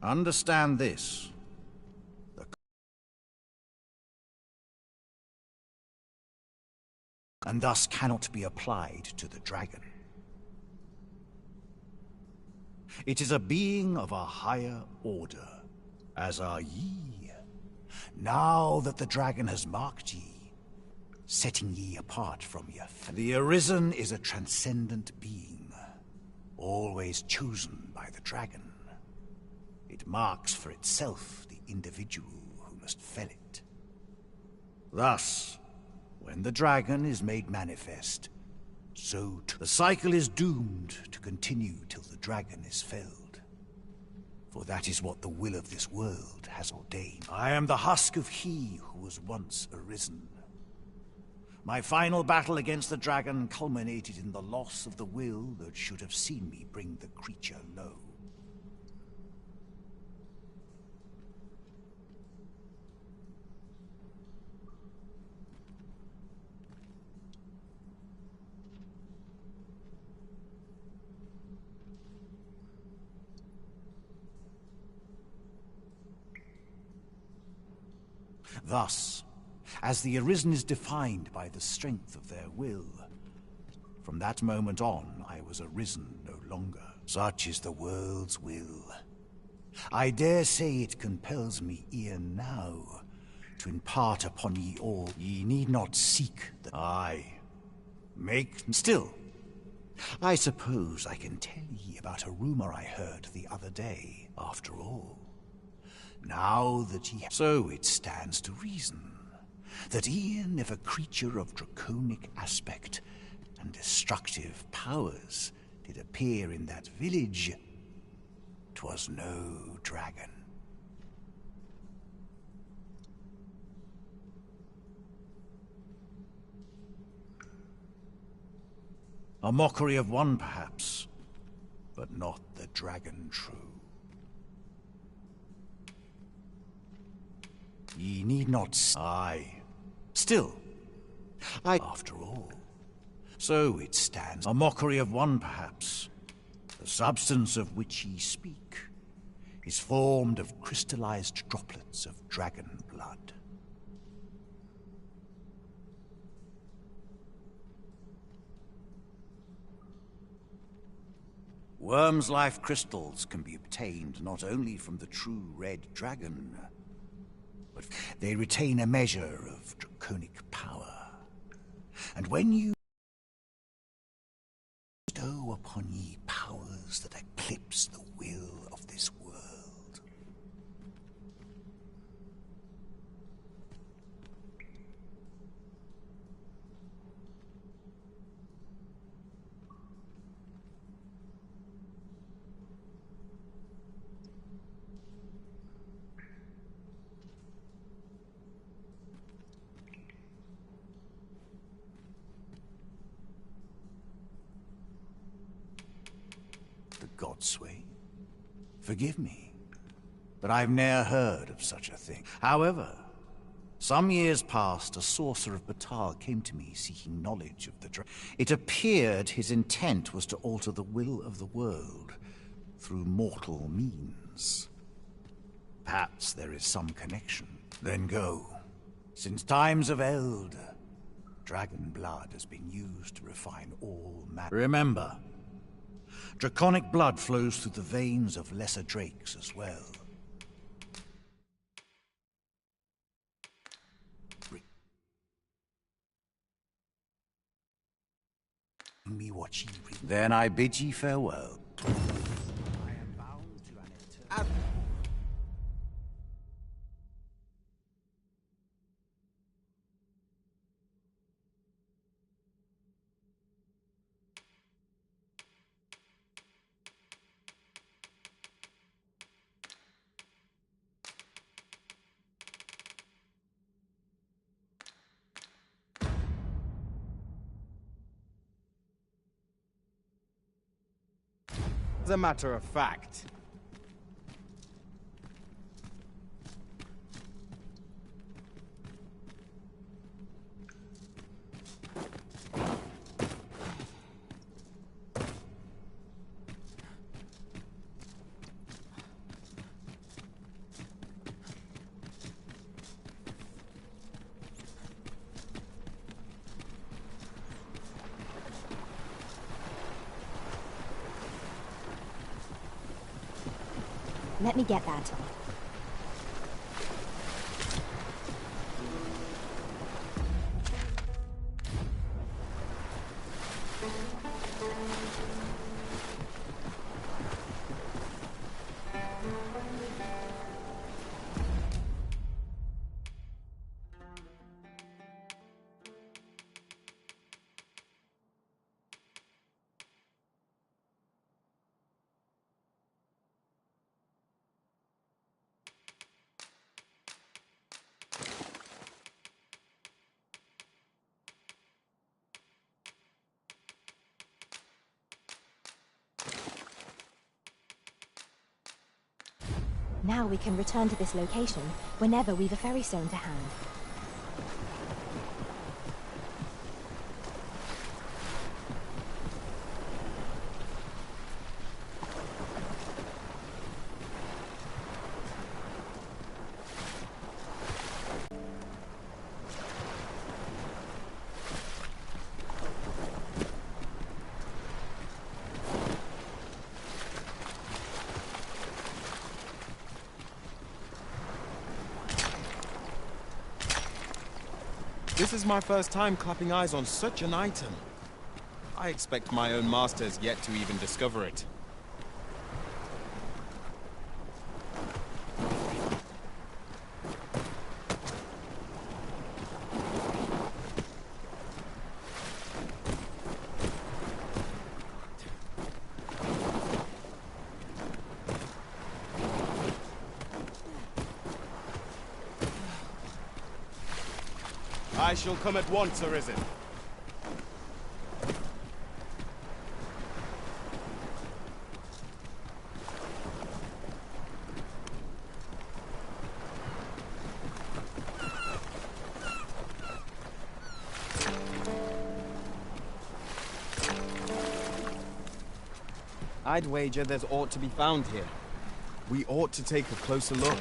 Understand this. And thus cannot be applied to the dragon. It is a being of a higher order, as are ye. Now that the dragon has marked ye, setting ye apart from your the Arisen is a transcendent being, always chosen by the dragon. It marks for itself the individual who must fell it. Thus, when the dragon is made manifest, so too the cycle is doomed to continue till the dragon is felled. For that is what the will of this world has ordained. I am the husk of he who was once arisen. My final battle against the dragon culminated in the loss of the will that should have seen me bring the creature low. Thus, as the Arisen is defined by the strength of their will, from that moment on I was arisen no longer. Such is the world's will. I dare say it compels me e'en now to impart upon ye all. Ye need not seek the still. I suppose I can tell ye about a rumor I heard the other day, after all. Now that ye so it stands to reason that e'en if a creature of draconic aspect and destructive powers did appear in that village, 'twas no dragon. A mockery of one, perhaps, but not the dragon true. Ye need not still. After all. So it stands. A mockery of one, perhaps. The substance of which ye speak is formed of crystallized droplets of dragon blood. Worm's life crystals can be obtained not only from the true red dragon, but they retain a measure of draconic power. And when you bestow upon ye powers that eclipse the will of this world, Godsway, forgive me, but I've ne'er heard of such a thing. However, some years past, a sorcerer of Batal came to me seeking knowledge of the dragon. It appeared his intent was to alter the will of the world through mortal means. Perhaps there is some connection. Then go. Since times of eld, dragon blood has been used to refine all matter. Remember, draconic blood flows through the veins of lesser drakes as well. Bring me what ye read. Then I bid ye farewell. I am bound to an eternal... As a matter of fact. Let me get that. Now we can return to this location whenever we've a ferry stone to hand. This is my first time clapping eyes on such an item. I expect my own master has yet to even discover it. I shall come at once, Arisen. I'd wager there's aught to be found here. We ought to take a closer look.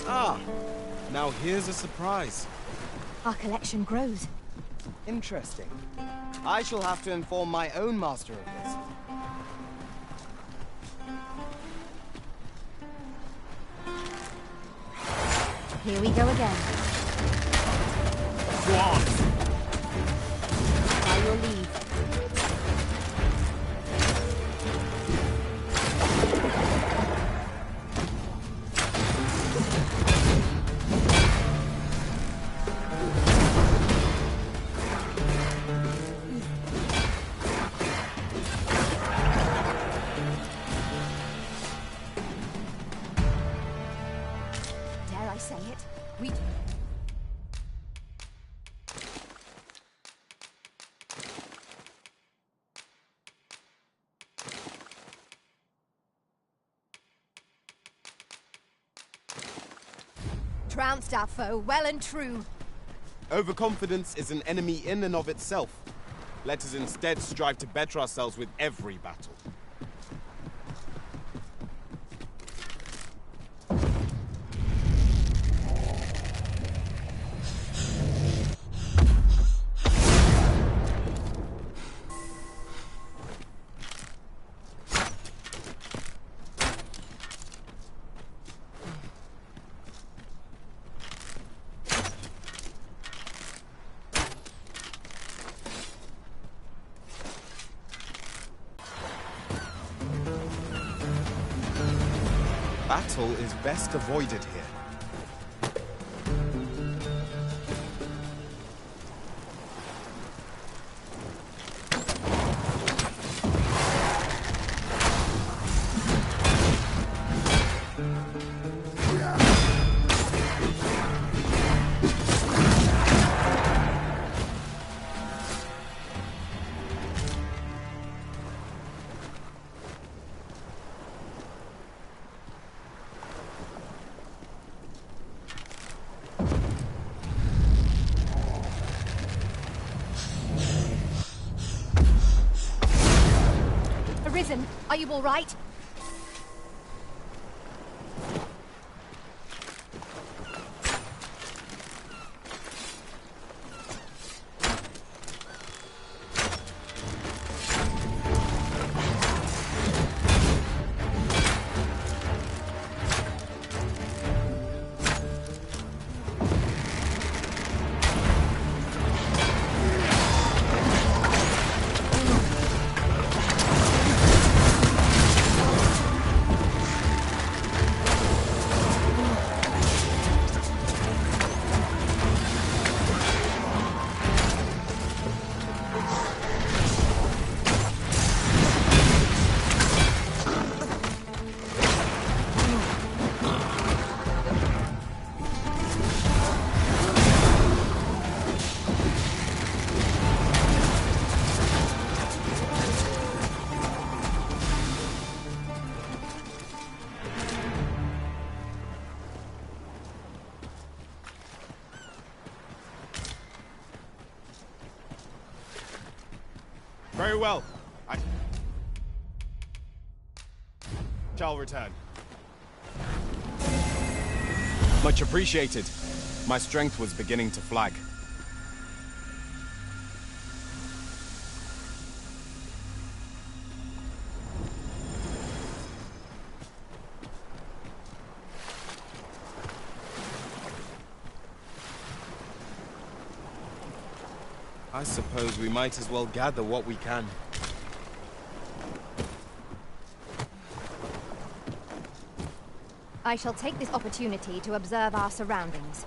Ah, now here's a surprise. Our collection grows. Interesting. I shall have to inform my own master of this. Here we go again. Go on! By your leave. Dare I say it? We... Trounced our foe, well and true. Overconfidence is an enemy in and of itself. Let us instead strive to better ourselves with every battle. Battle is best avoided here. Arisen, are you all right? Very well. I shall return. Much appreciated. My strength was beginning to flag. I suppose we might as well gather what we can. I shall take this opportunity to observe our surroundings.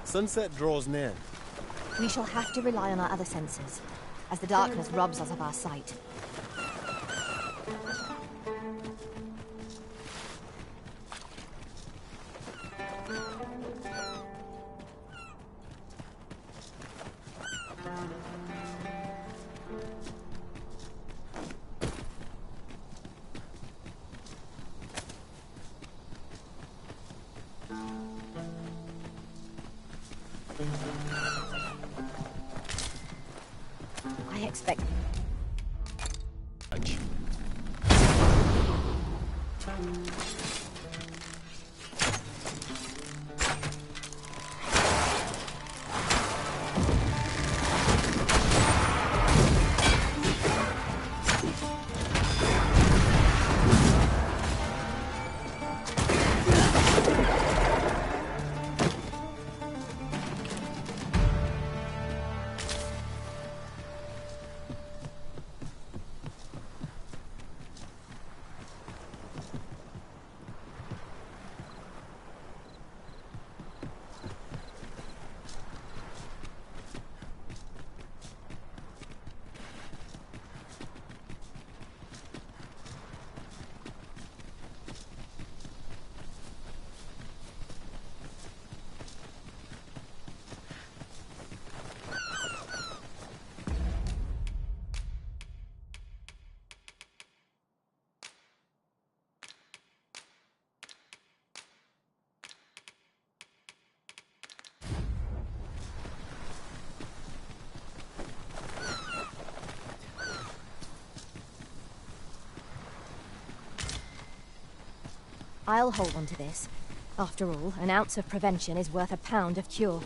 Sunset draws near. We shall have to rely on our other senses, as the darkness robs us of our sight. I expect... I'll hold on to this. After all, an ounce of prevention is worth a pound of cure.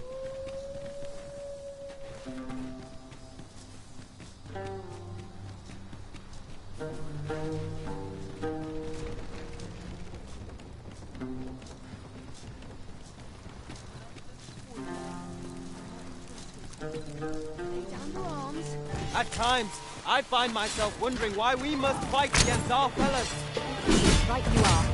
At times, I find myself wondering why we must fight against our fellows. Right you are.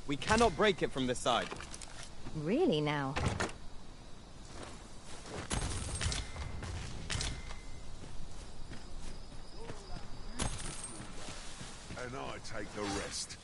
We cannot break it from this side. Really now? And I take the rest.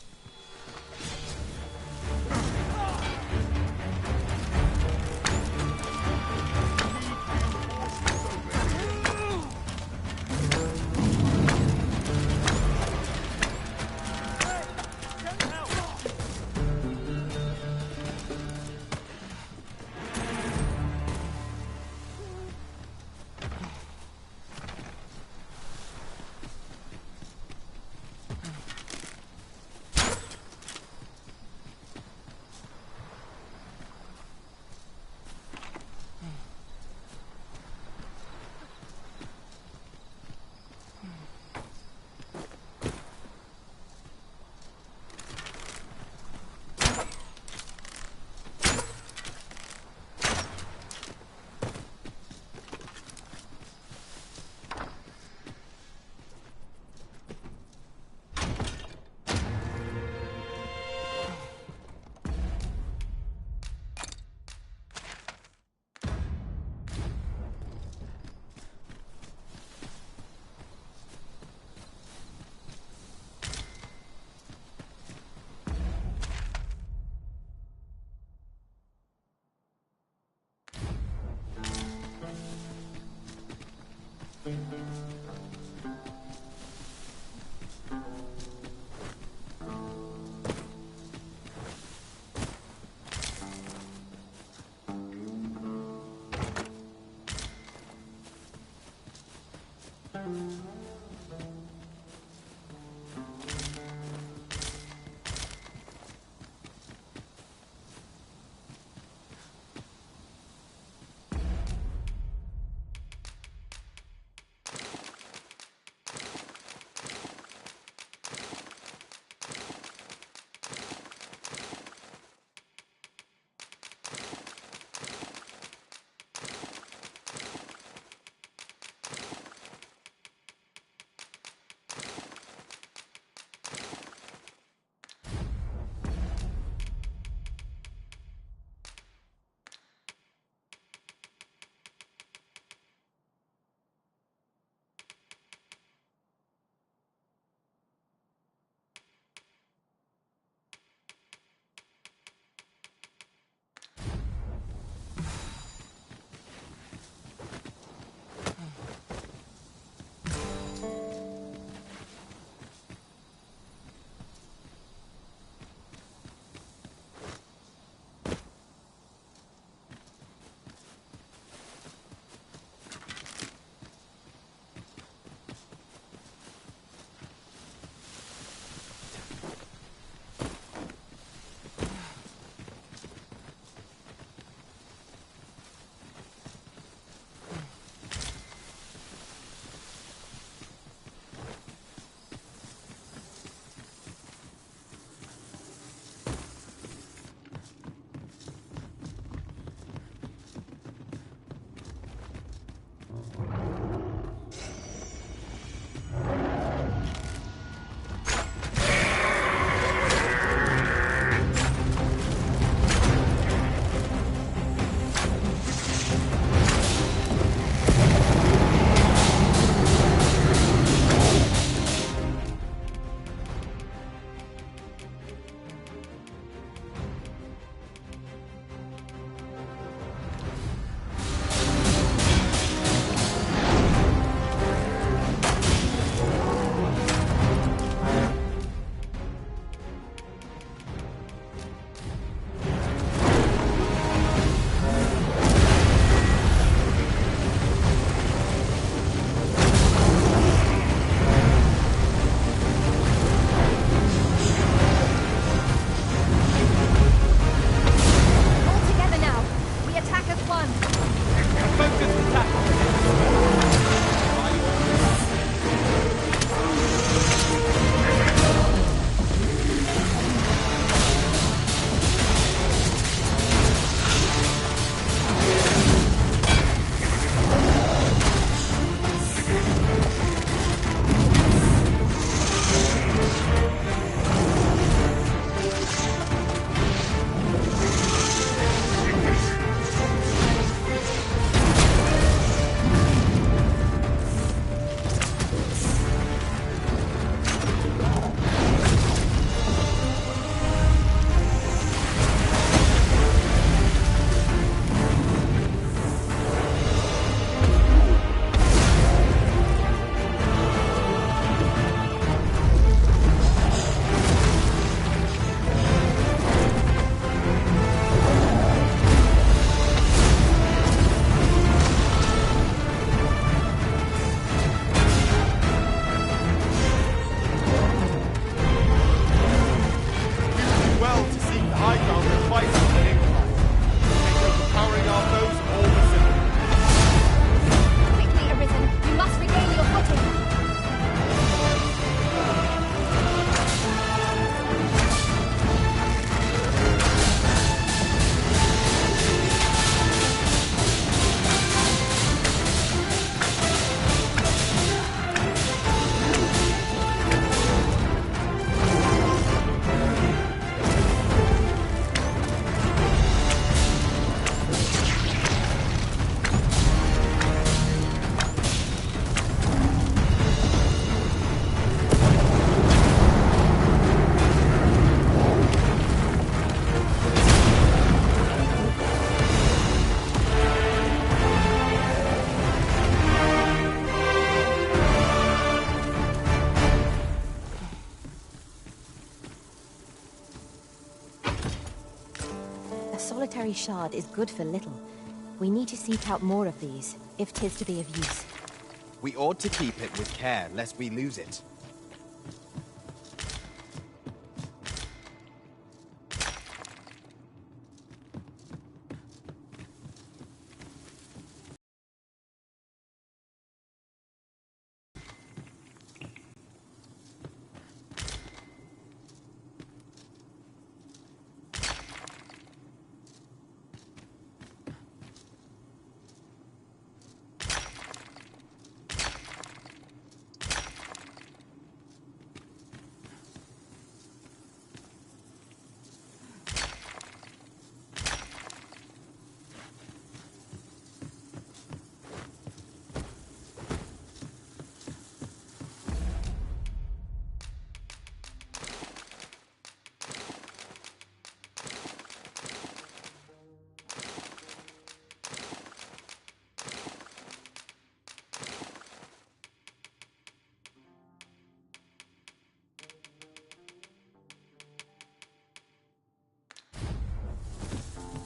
high ground and fight on the incline. Make overpowering our foes all visible. Quickly, Arisen! You must regain your footing! Solitary shard is good for little. We need to seek out more of these, if 'tis to be of use. We ought to keep it with care, lest we lose it.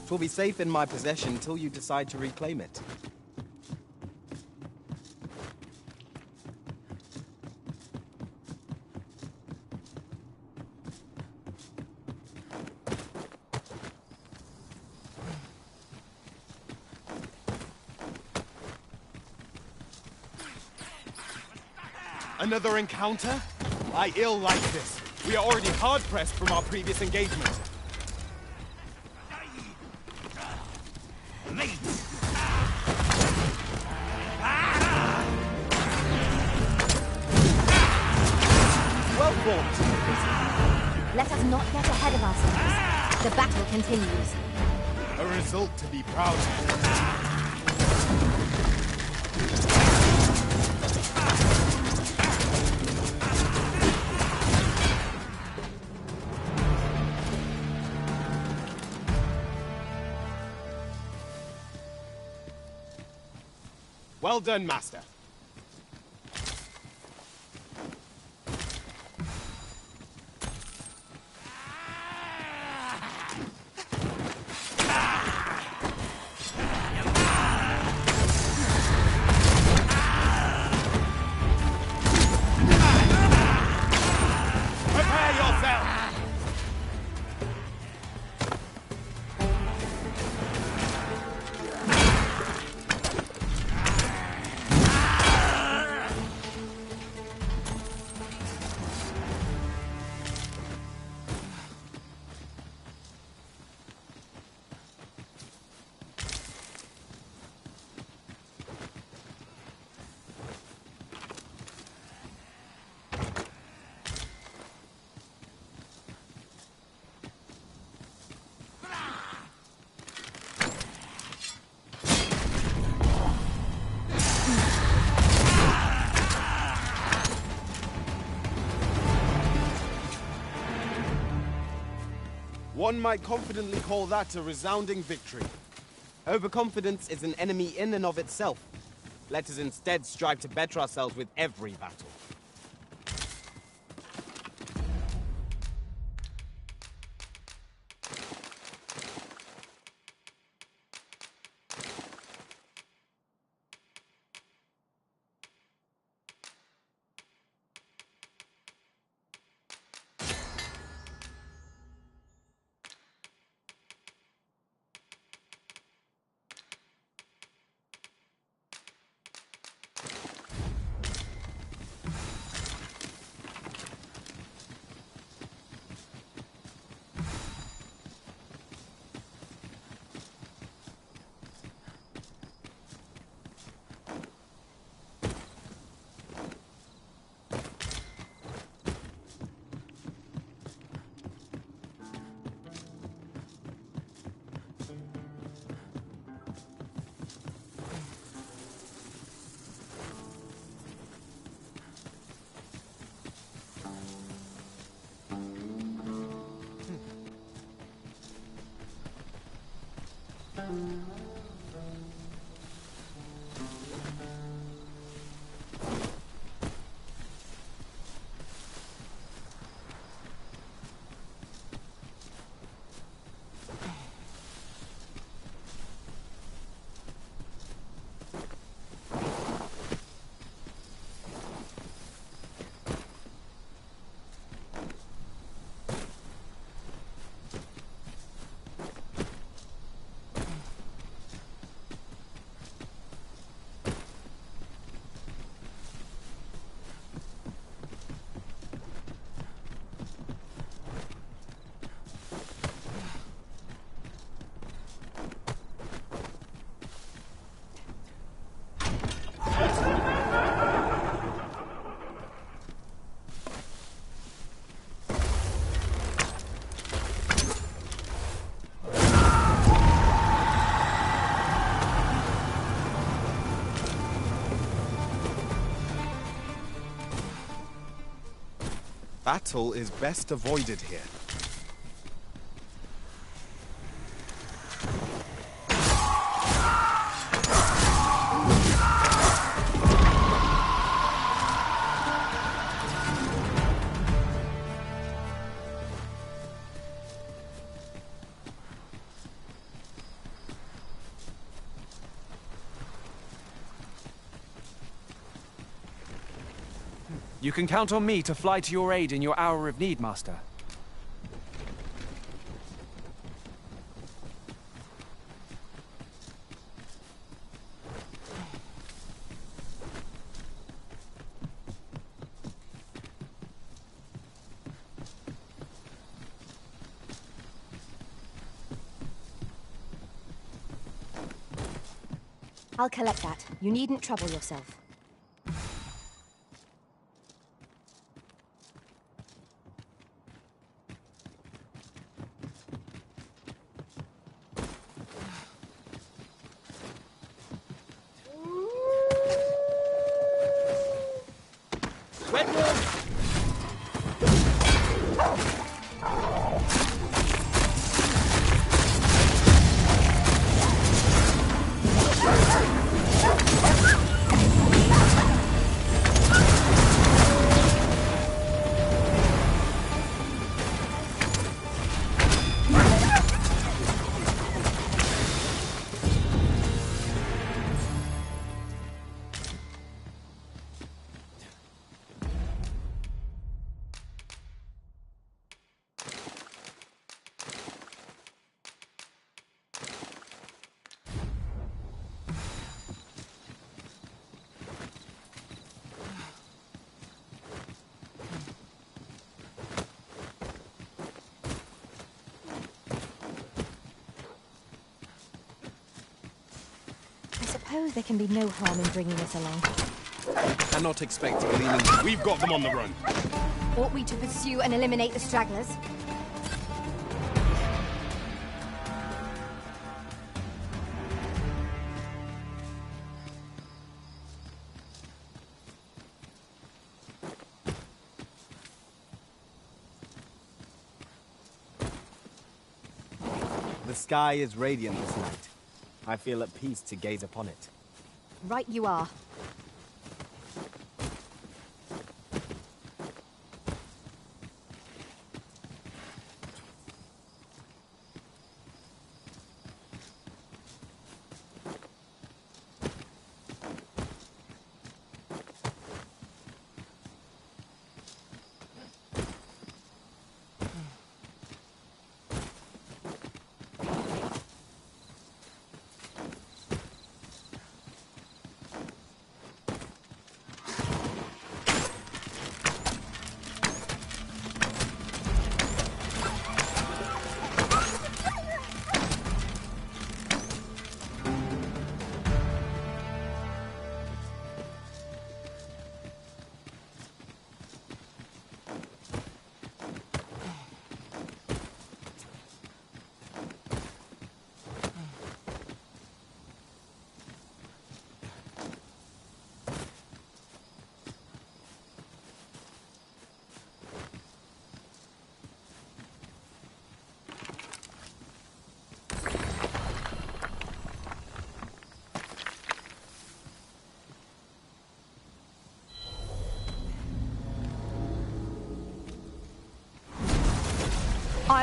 Twill be safe in my possession until you decide to reclaim it. Another encounter? I ill like this. We are already hard-pressed from our previous engagement. Well fought. Let us not get ahead of ourselves. The battle continues. A result to be proud of. Well done, Master. Prepare yourself! One might confidently call that a resounding victory. Overconfidence is an enemy in and of itself. Let us instead strive to better ourselves with every battle. Battle is best avoided here. You can count on me to fly to your aid in your hour of need, Master. I'll collect that. You needn't trouble yourself. I suppose there can be no harm in bringing us along. Cannot expect gleaning. We've got them on the run. Ought we to pursue and eliminate the stragglers? The sky is radiant this night. I feel at peace to gaze upon it. Right you are.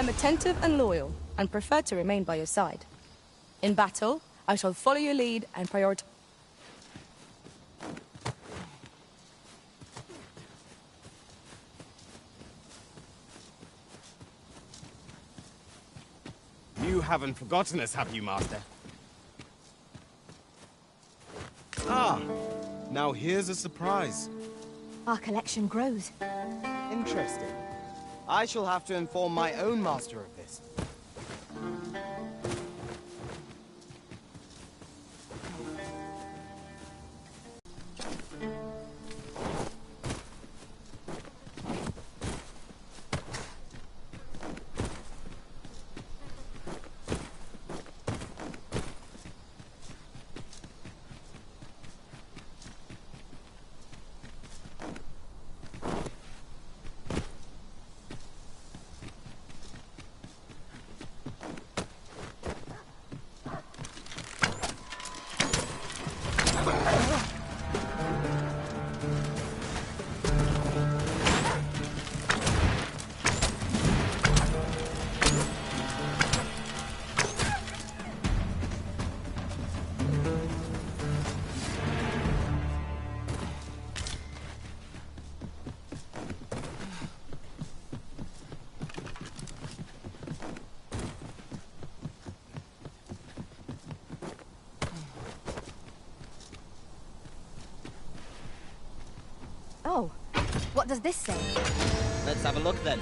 am attentive and loyal, and prefer to remain by your side. In battle, I shall follow your lead and prioritize. You haven't forgotten us, have you, Master? Ah, now here's a surprise. Our collection grows. Interesting. I shall have to inform my own master of this. Oh, what does this say? Let's have a look then.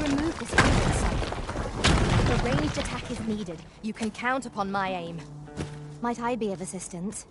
Remove this hindrance site. If a ranged attack is needed, you can count upon my aim. Might I be of assistance?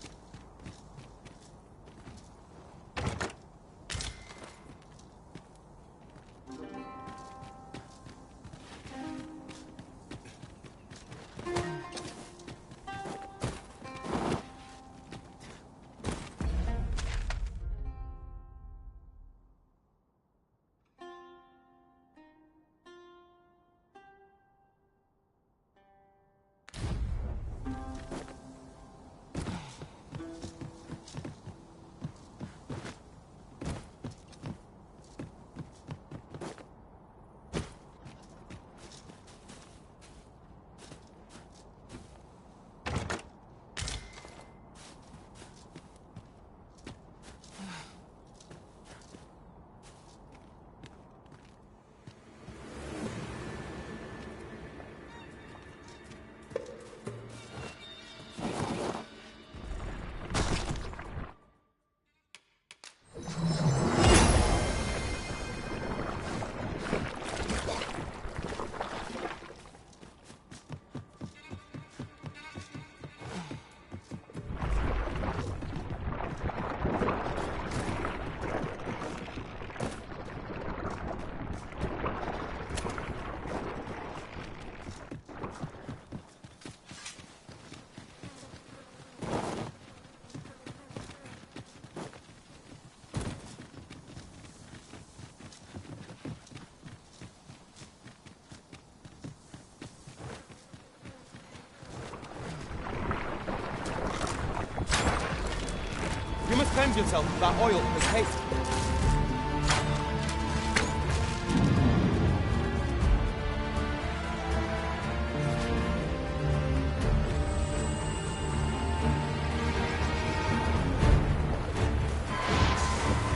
You must cleanse yourself with that oil with haste.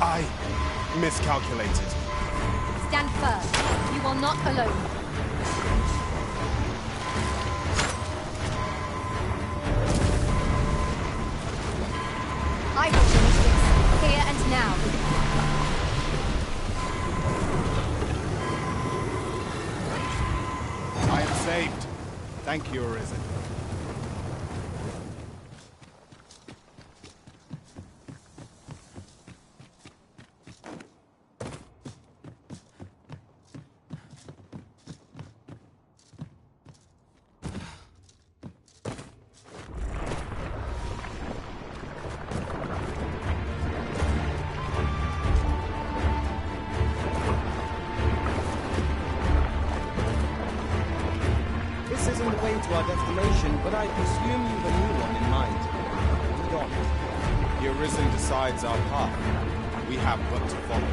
I miscalculated. Stand firm. You are not alone. Thank you, Arisen. This isn't the way to our destination, but I presume you've a new one in mind. Lead on. The Arisen decides our path. We have but to follow.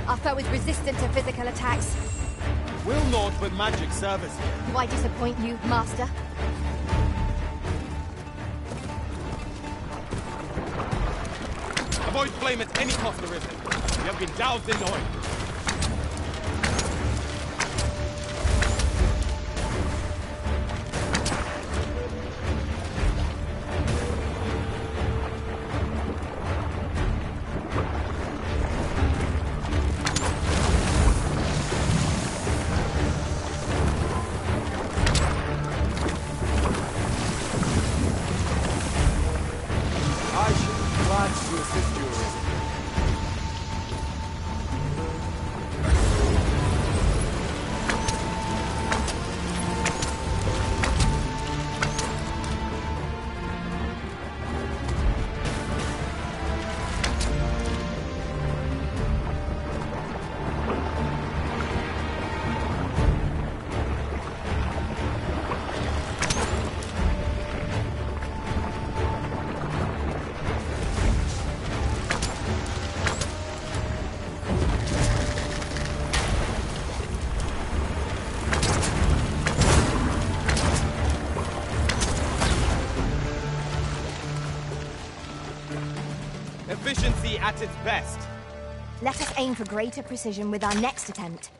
Our foe is resistant to physical attacks. Will naught but magic serve us here? Do I disappoint you, Master? Avoid flame at any cost, Arisen. You have been doused in oil. I should be glad to assist you, Arisen. Efficiency at its best. Let us aim for greater precision with our next attempt.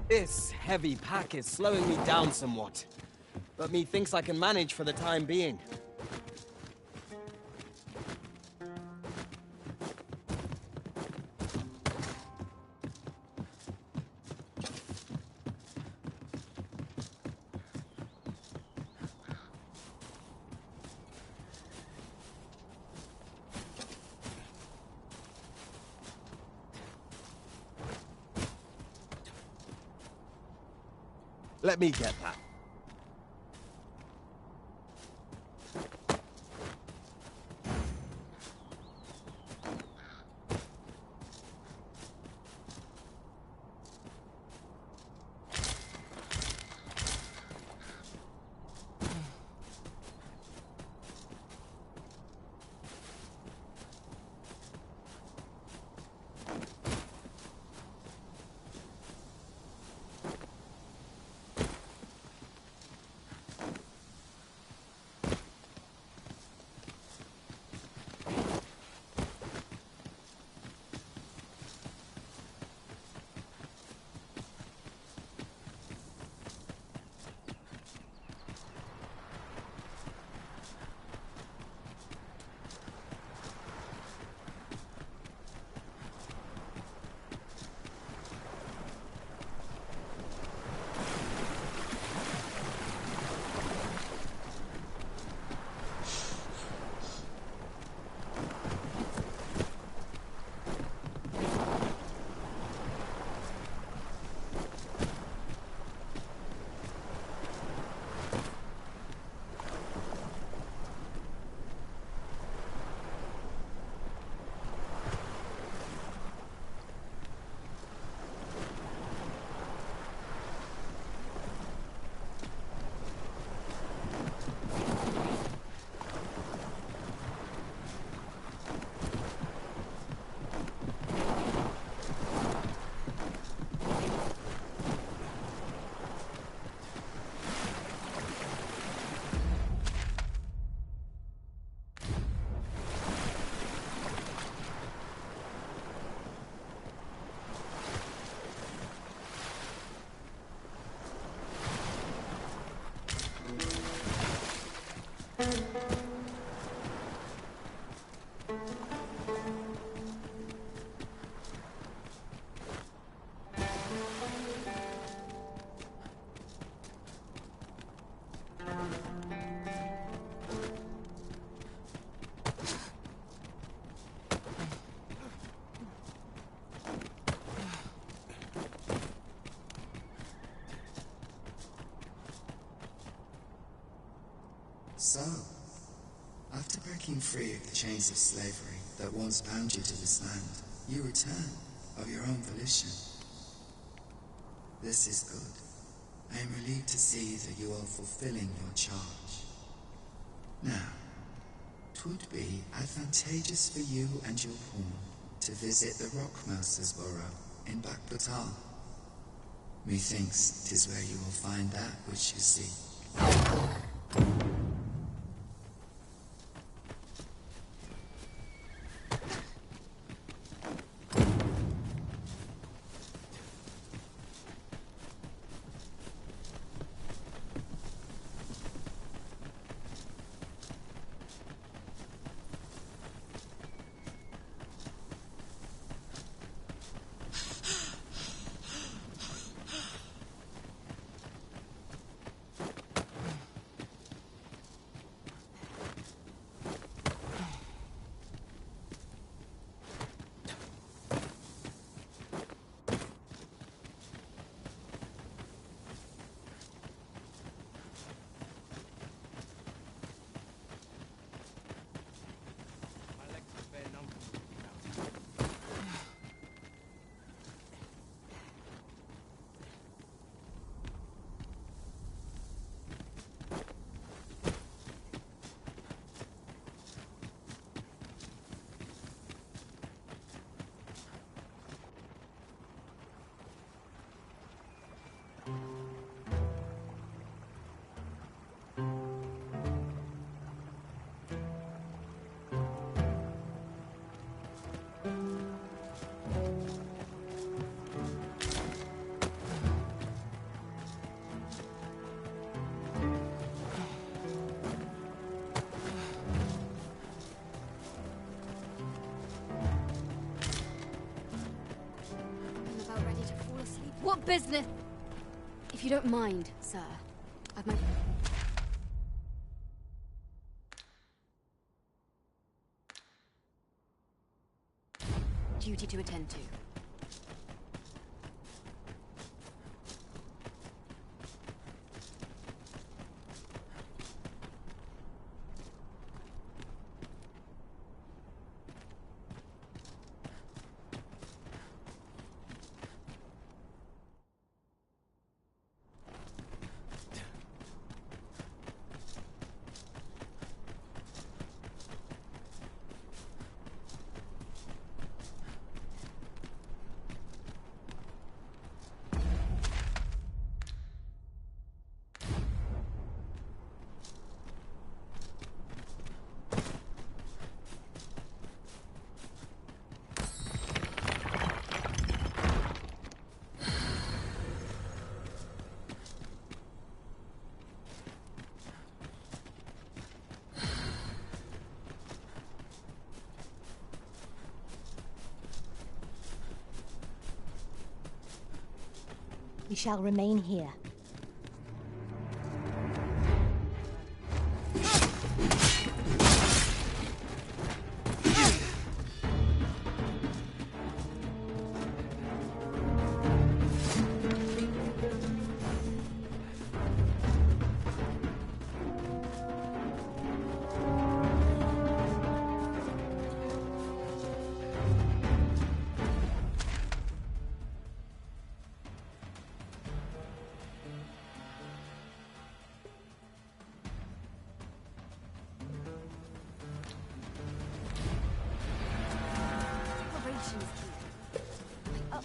This heavy pack is slowing me down somewhat, but methinks I can manage for the time being. Let me get that. So, after breaking free of the chains of slavery that once bound you to this land, you return of your own volition. This is good. I am relieved to see that you are fulfilling your charge. Now, 'twould be advantageous for you and your pawn to visit the Rockmaster's burrow in Bakbatal. Methinks 'tis where you will find that which you seek. What business? If you don't mind, sir, I've my... duty to attend to. We shall remain here.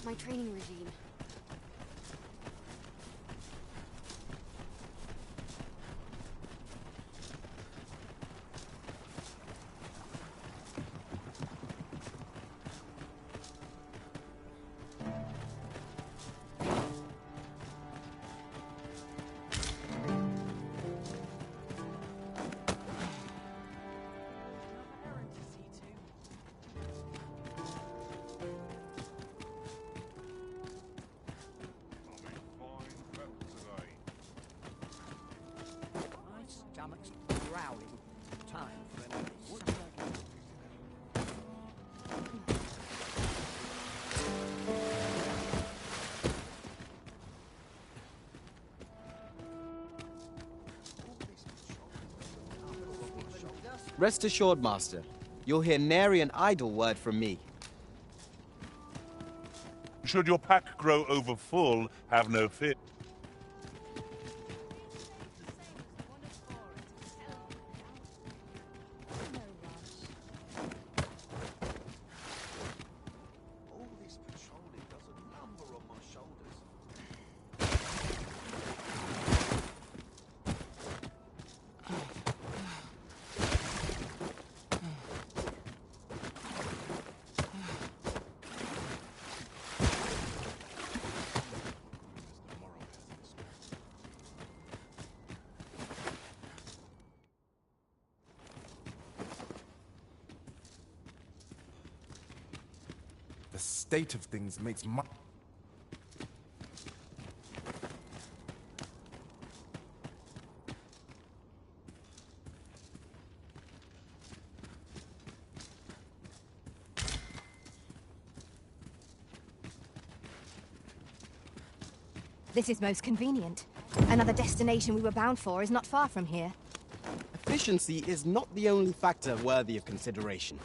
My training regime. Rest assured, Master. You'll hear nary an idle word from me. Should your pack grow over full, have no fear. All this patrolling does a number on my shoulders. The state of things makes my... This is most convenient. Another destination we were bound for is not far from here. Efficiency is not the only factor worthy of consideration.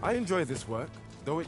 I enjoy this work, though it...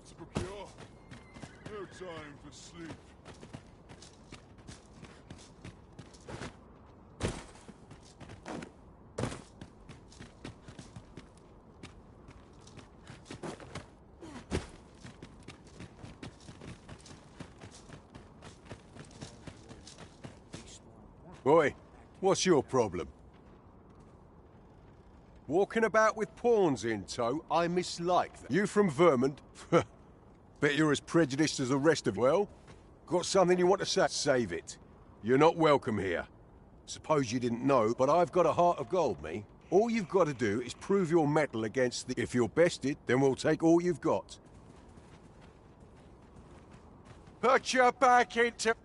To procure. No time for sleep. Oi, what's your problem? Walking about with pawns in tow, I mislike that. You from Vermont? Bet you're as prejudiced as the rest of... Well, got something you want to say? Save it. You're not welcome here. Suppose you didn't know, but I've got a heart of gold, me. All you've got to do is prove your mettle against the... If you're bested, then we'll take all you've got. Put your back into...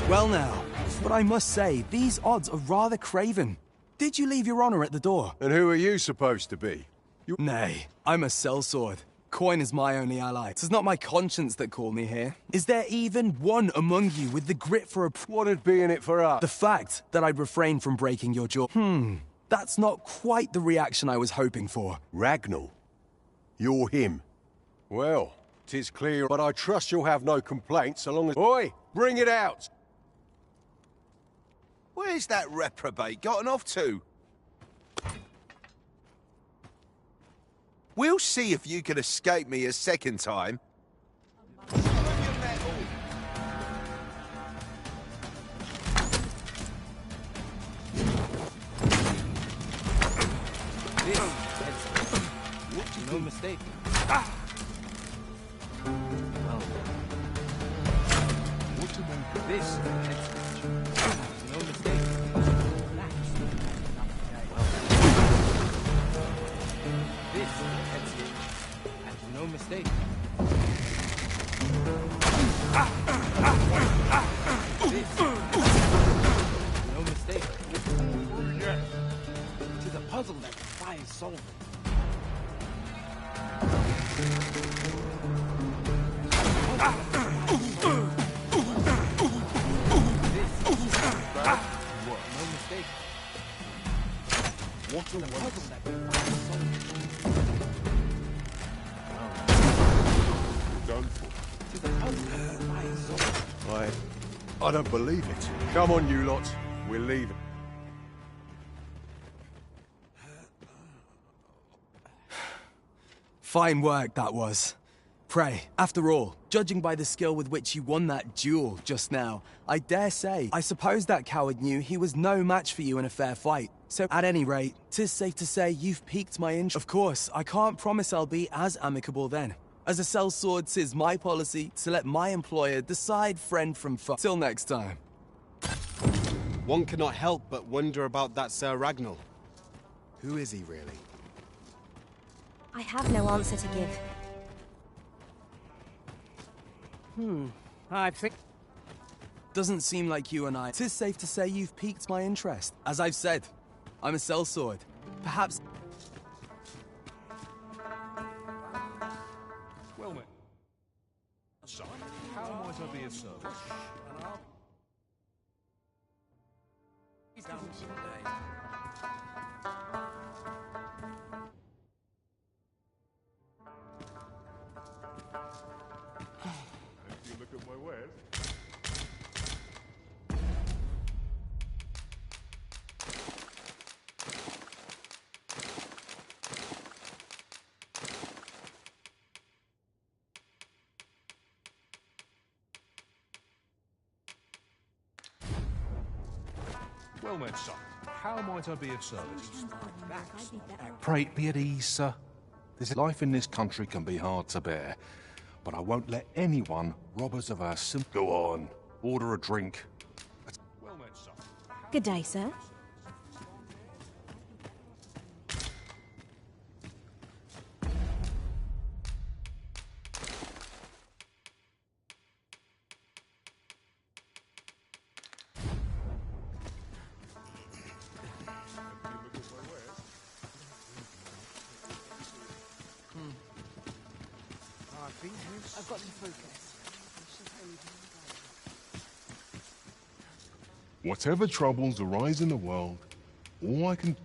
Well now, but I must say, these odds are rather craven. Did you leave your honor at the door? And who are you supposed to be? Nay, I'm a sellsword. Coin is my only ally. 'Tis not my conscience that called me here. Is there even one among you with the grit for a... What'd be in it for us? The fact that I'd refrain from breaking your jaw. That's not quite the reaction I was hoping for. Ragnall? You're him. Well, 'tis clear, but I trust you'll have no complaints so long as... Oi! Bring it out! Where's that reprobate gotten off to? We'll see if you can escape me a second time. No mistake. This no mistake. No mistake. No mistake. It is a puzzle that defies solving. No mistake. What a puzzle that defies solving. Done for. I don't believe it. Come on, you lot. We're leaving. Fine work, that was. Pray, after all, judging by the skill with which you won that duel just now, I dare say, I suppose that coward knew he was no match for you in a fair fight. So, at any rate, 'tis safe to say you've piqued my interest. Of course, I can't promise I'll be as amicable then. As a sellsword, 'tis my policy to let my employer decide friend from foe. Till next time. One cannot help but wonder about that Sir Ragnall. Who is he really? I have no answer to give. I think... Doesn't seem like you and I... 'Tis safe to say you've piqued my interest. As I've said, I'm a sellsword. Perhaps... Well, mate. Son, how might I be of service? If you look at my wares. Well met, son. How might I be of service? Pray be at ease, sir. Life in this country can be hard to bear, but I won't let anyone rob us of our Go on, order a drink. Well met, son. Good day, sir. I've got to focus. Whatever troubles arise in the world, all I can...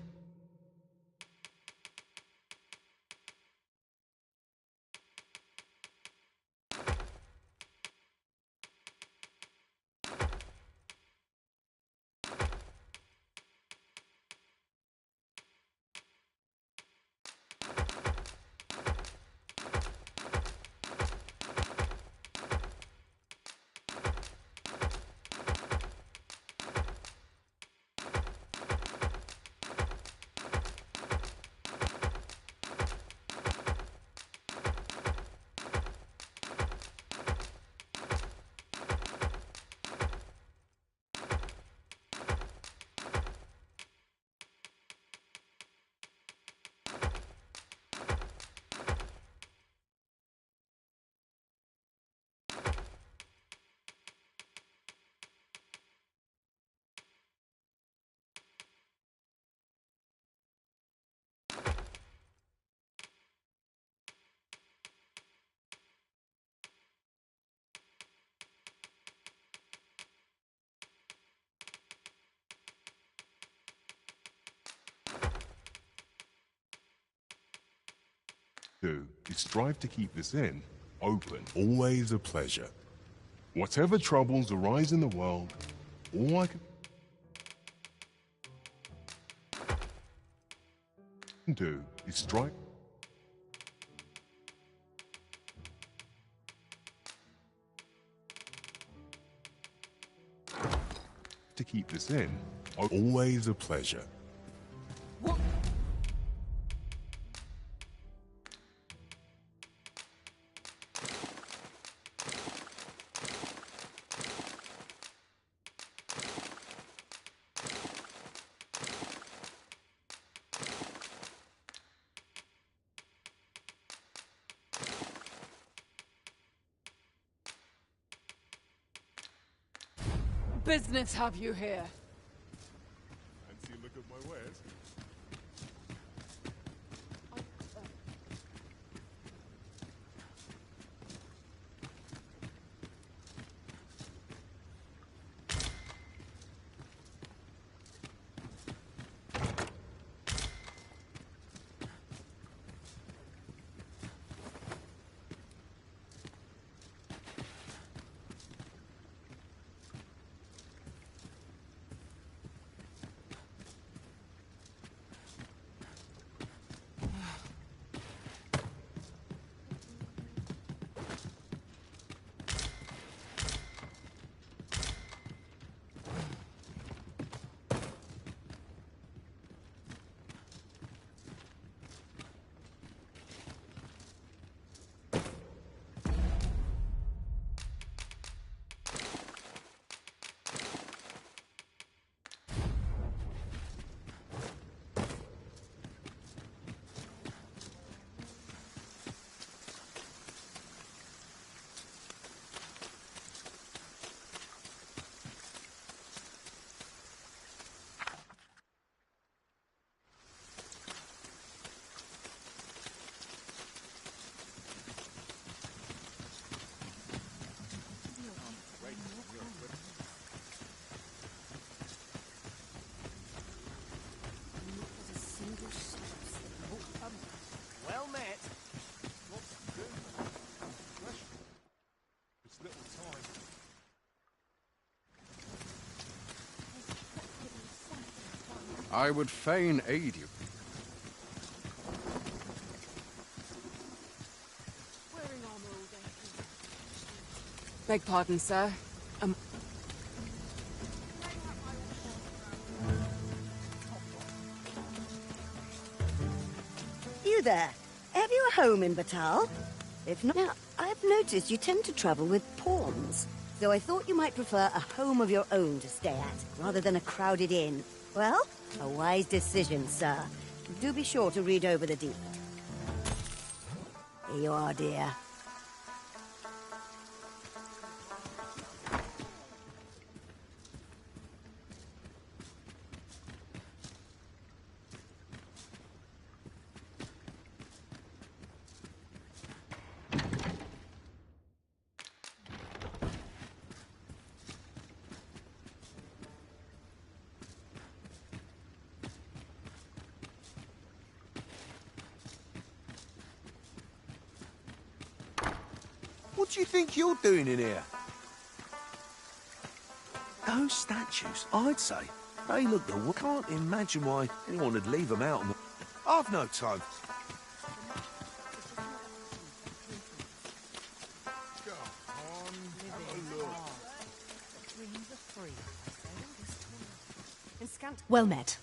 do is strive to keep this inn open. Always a pleasure. Whatever troubles arise in the world, all I can do is strive to keep this inn open. Always a pleasure. Business have you here? Fancy a look at my wares? Well met. It's little time. I would fain aid you. Beg pardon, sir. You there? Have you a home in Batal? If not, now, I've noticed you tend to travel with pawns. So I thought you might prefer a home of your own to stay at, rather than a crowded inn. Well, a wise decision, sir. Do be sure to read over the deed. Here you are, dear. What do you think you're doing in here? Those statues, I'd say. They look the... Can't imagine why anyone would leave them out. I've no time. Well met.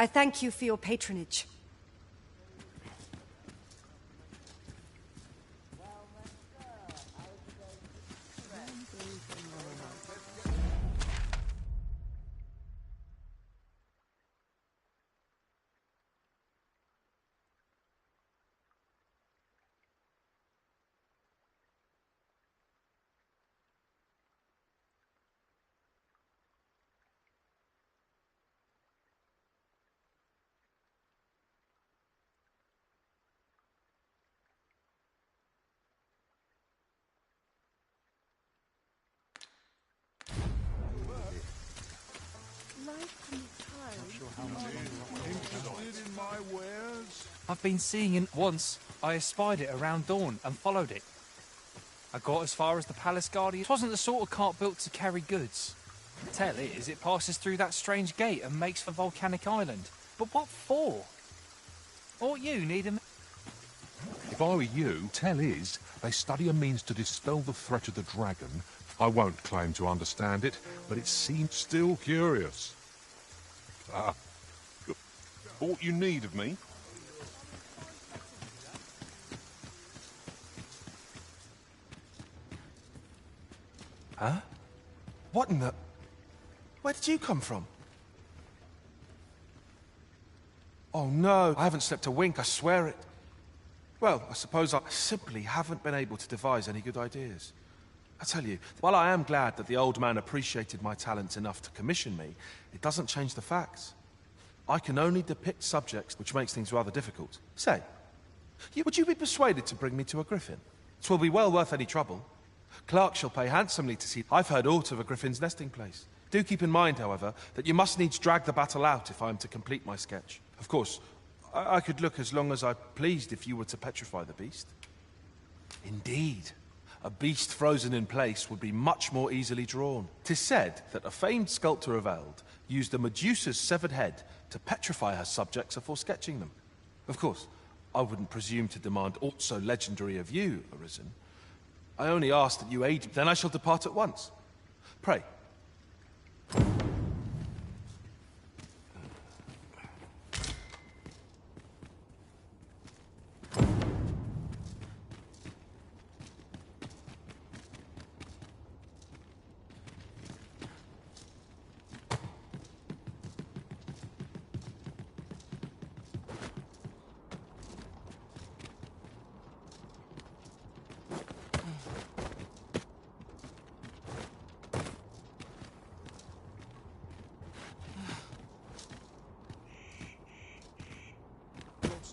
I thank you for your patronage. Interested in my wares? I've been seeing it once. I espied it around dawn and followed it. I got as far as the Palace Guardian. It wasn't the sort of cart built to carry goods. Tell is it passes through that strange gate and makes for Volcanic Island. But what for? Or you need a... If I were you, tell is they study a means to dispel the threat of the dragon. I won't claim to understand it, but it seems still curious. Ah, good. Aught you need of me? Huh? What in the... Where did you come from? Oh no, I haven't slept a wink, I swear it. Well, I suppose I simply haven't been able to devise any good ideas. I tell you, while I am glad that the old man appreciated my talents enough to commission me, it doesn't change the facts. I can only depict subjects, which makes things rather difficult. Say, would you be persuaded to bring me to a griffin? 'Twill be well worth any trouble. Clark shall pay handsomely to see. I've heard aught of a griffin's nesting place. Do keep in mind, however, that you must needs drag the battle out if I am to complete my sketch. Of course, I could look as long as I pleased if you were to petrify the beast. Indeed. A beast frozen in place would be much more easily drawn. 'Tis said that a famed sculptor of Eld used a Medusa's severed head to petrify her subjects before sketching them. Of course, I wouldn't presume to demand aught so legendary of you, Arisen. I only ask that you aid me, then I shall depart at once. Pray.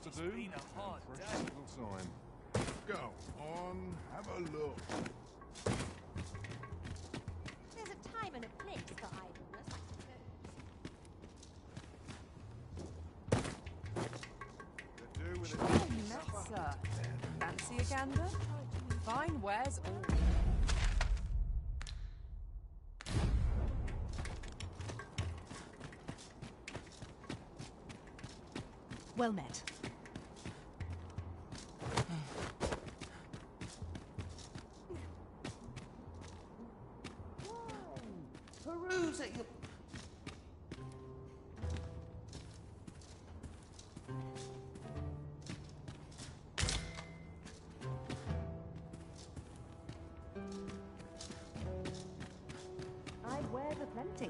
To do. Sign. Go on, have a look. There's a time and a place for idleness, I suppose. Sir. Fancy a gander? Fine wares all. Well met. Peruse at your... I wear the plenty.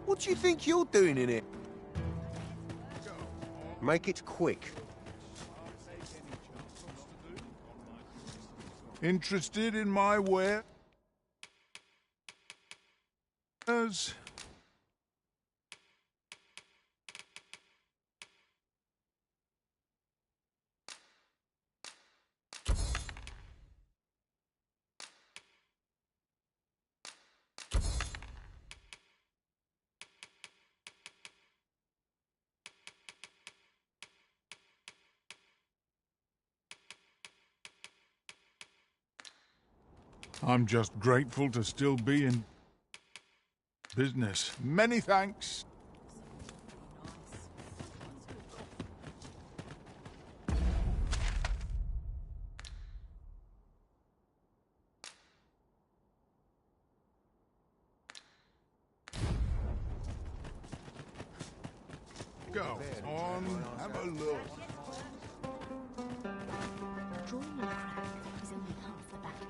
What do you think you're doing in it? Make it quick. Interested in my wares? I'm just grateful to still be in business. Many thanks. Go on, have a look. Drawing a crowd is only half the battle.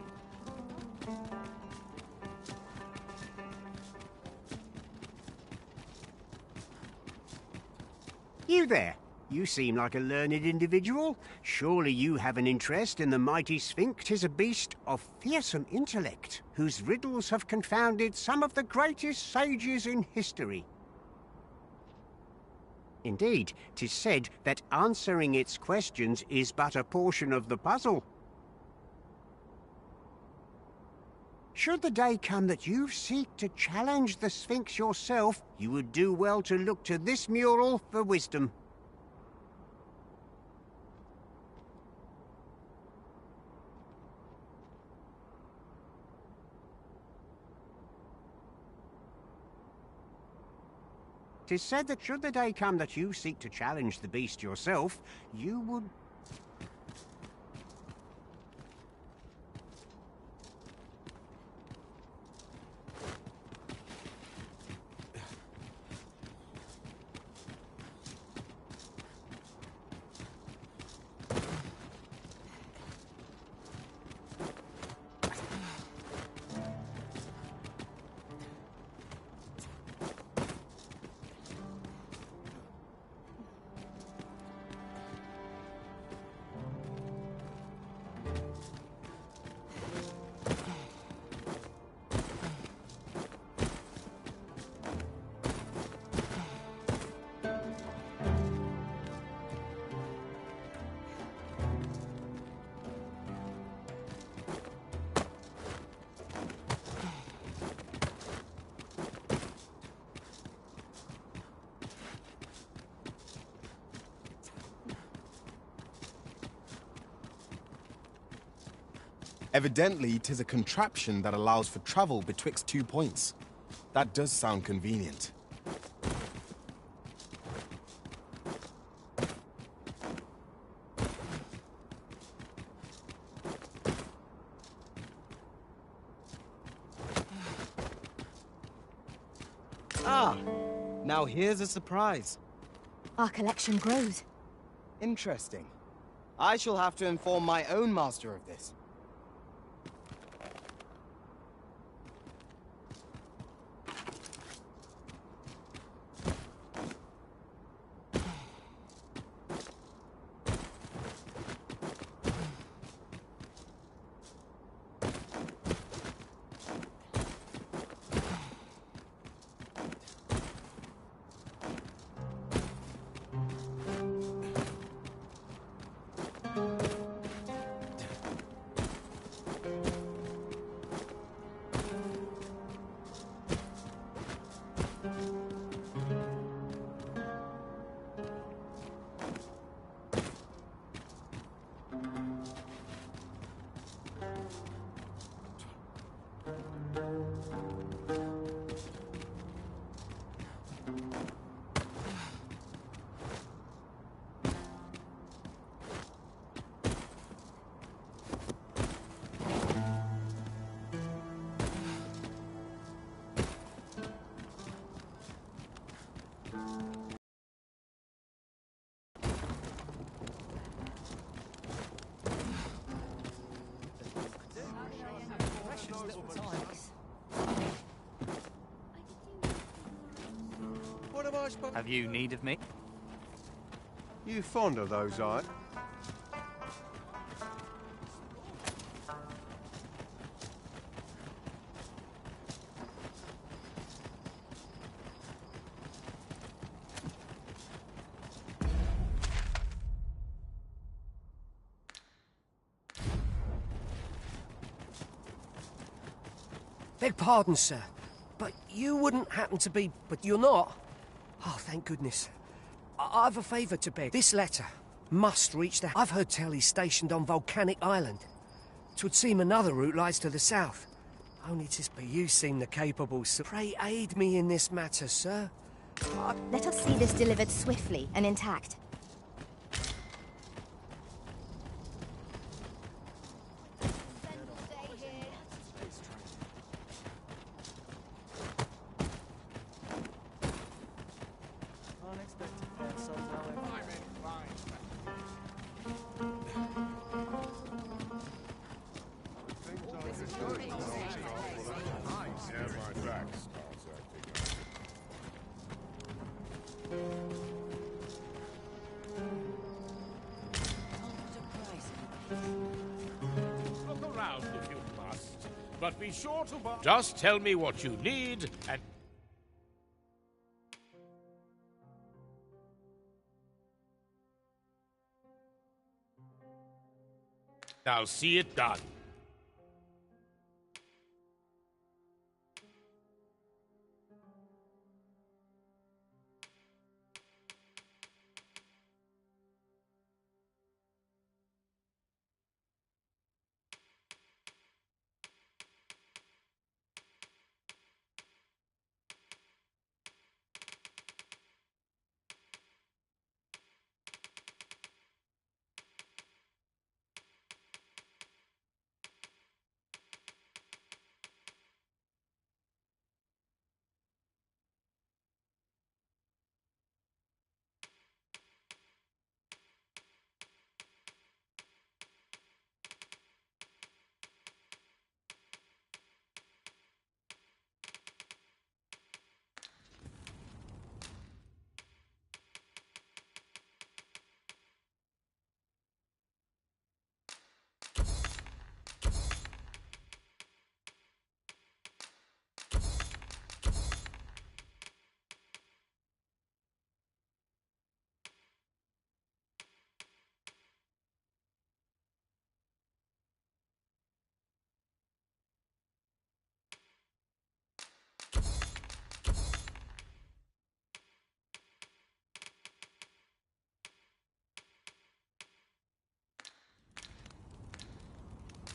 You there. You seem like a learned individual. Surely you have an interest in the mighty Sphinx. 'Tis a beast of fearsome intellect, whose riddles have confounded some of the greatest sages in history. Indeed, 'tis said that answering its questions is but a portion of the puzzle. Should the day come that you seek to challenge the Sphinx yourself, you would do well to look to this mural for wisdom. Tis said that should the day come that you seek to challenge the beast yourself, you would... Evidently, 'tis a contraption that allows for travel betwixt 2 points. That does sound convenient. Ah, now here's a surprise. Our collection grows. Interesting. I shall have to inform my own master of this. Have you need of me? You fond of those, Beg pardon, sir, but you wouldn't happen to be... But you're not? Oh, thank goodness. I've a favour to beg. This letter must reach the... I've heard tell he's stationed on Volcanic Island. 'Twould seem another route lies to the south. Only 'tis but you seem the capable, so pray aid me in this matter, sir. Let us see this delivered swiftly and intact. Look around if you must, but be sure to buy. Just tell me what you need, and Now see it done.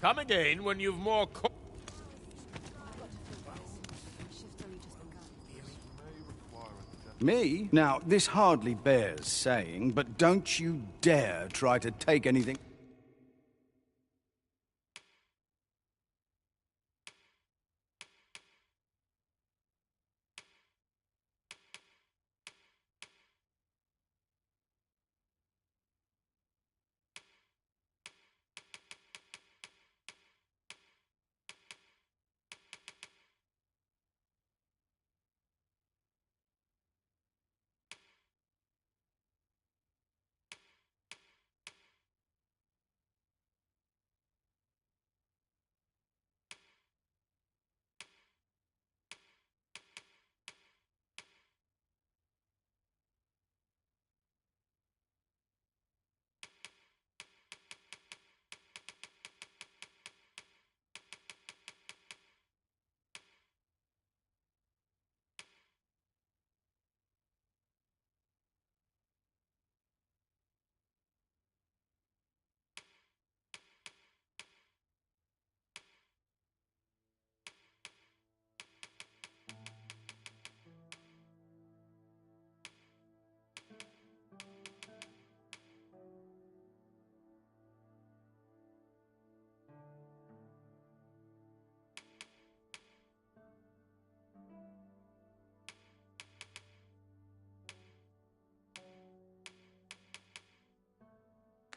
Come again when you've more Me? Now, this hardly bears saying, but don't you dare try to take anything...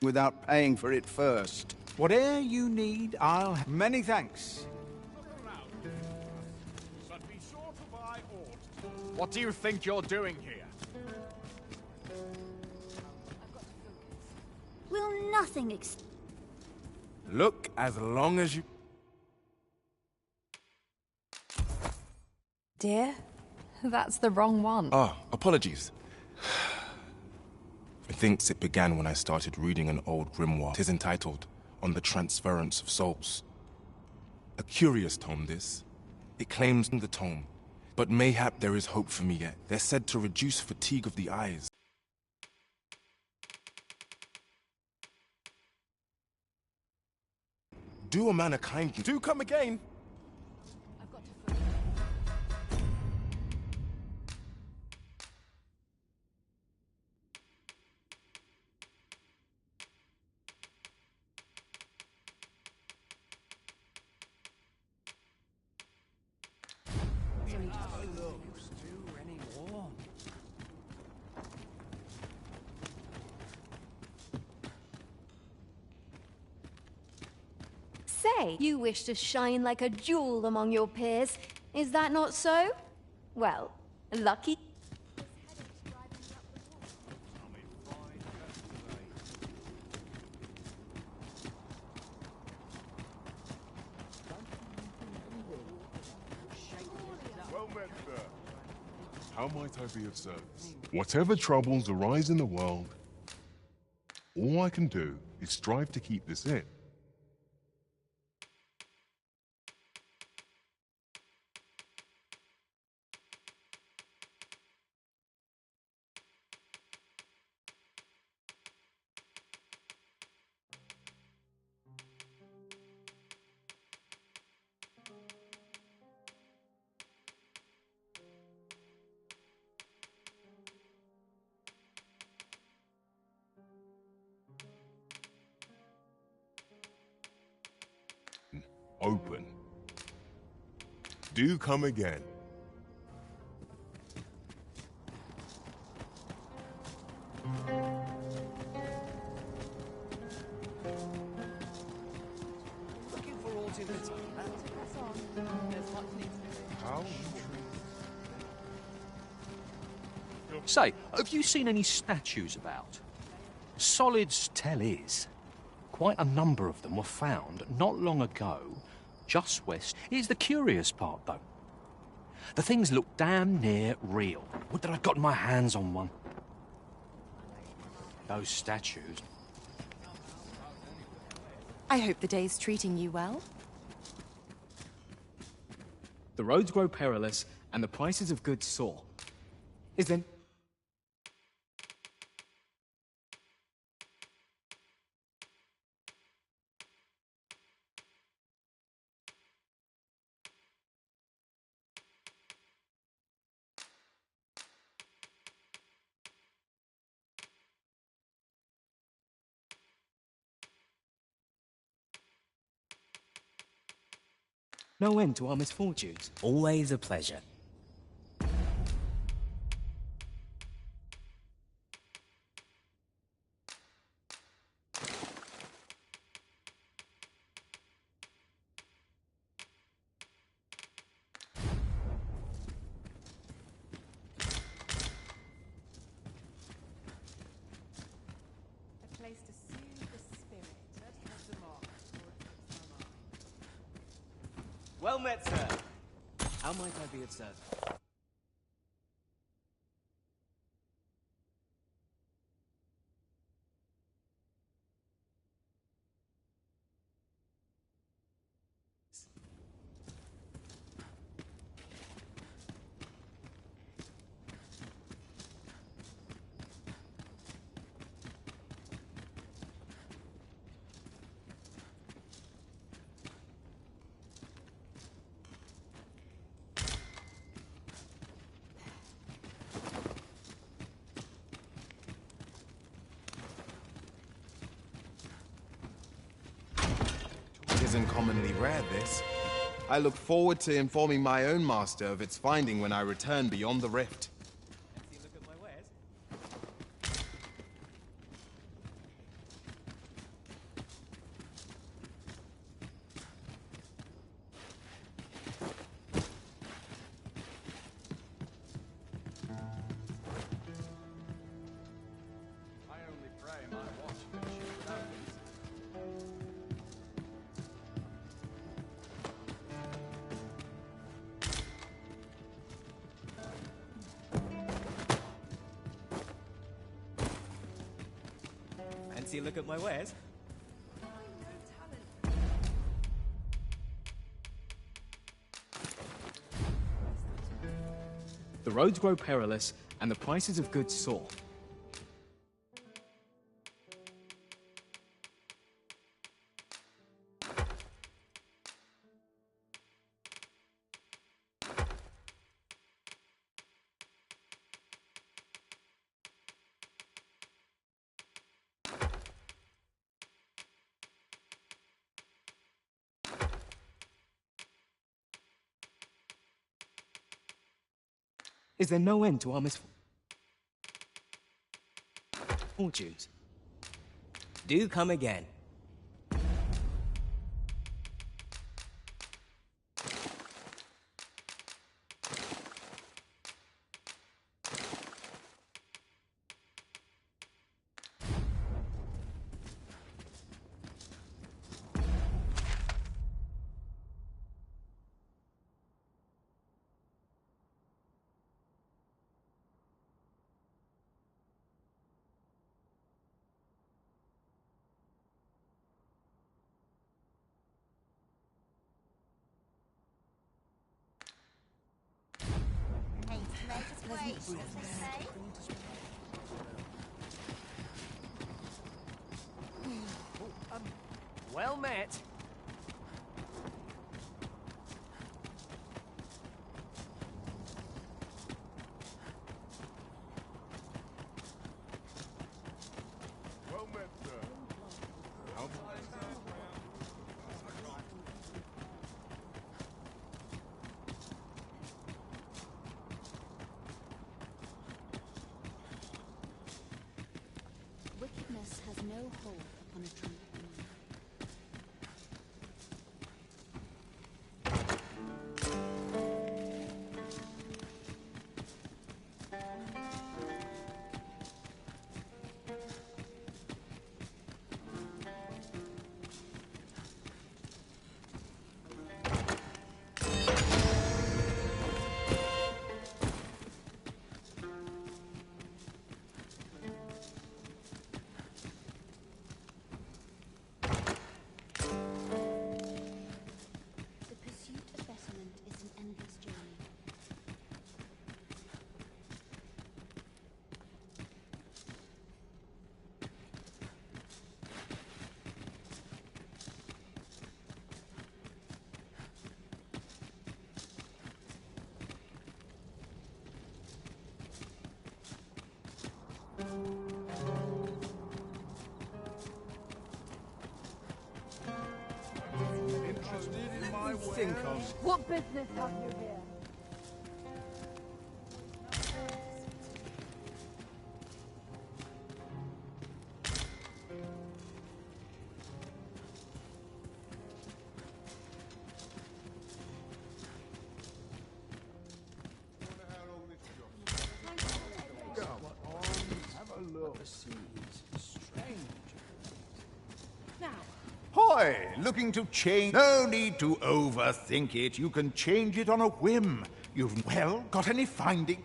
without paying for it first. Whate'er you need, I'll... Many thanks. But be sure to buy aught. What do you think you're doing here? Will nothing Look as long as you... Dear, that's the wrong one. Ah, apologies. Methinks it began when I started reading an old grimoire. 'Tis entitled, On the Transference of Souls. A curious tome, this. It claims the tome, but mayhap there is hope for me yet. They're said to reduce fatigue of the eyes. Do a man a kindness. Do come again. Say, you wish to shine like a jewel among your peers. Is that not so? Well, lucky. Well met, sir. How might I be of service? Whatever troubles arise in the world, all I can do is strive to keep this in. open. Do come again. Looking for alternative. Say, have you seen any statues about? Solids tell is. Quite a number of them were found not long ago, just west. Here's the curious part, though. The things look damn near real. Would that I'd gotten my hands on one. Those statues. I hope the day's treating you well. The roads grow perilous, and the prices of goods soar. Is there... no end to our misfortunes? Always a pleasure. A place to soothe the spirit. That has the mark, or it puts my mind. Well met, sir. How might I be of service? Isn't commonly rare, this. I look forward to informing my own master of its finding when I return beyond the rift. Fancy a look at my wares? The roads grow perilous, and the prices of goods soar. Is there no end to our misfortunes? Do come again. Well met. Well met, sir. no hold upon a tranquil mind. The pursuit of betterment is an endless journey. Interested in my Think of. What business have you here? Go on, have a look. Strange. Now, Hoy! Looking to change? No need to overthink it. You can change it on a whim. You've, well, got any findings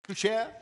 to share?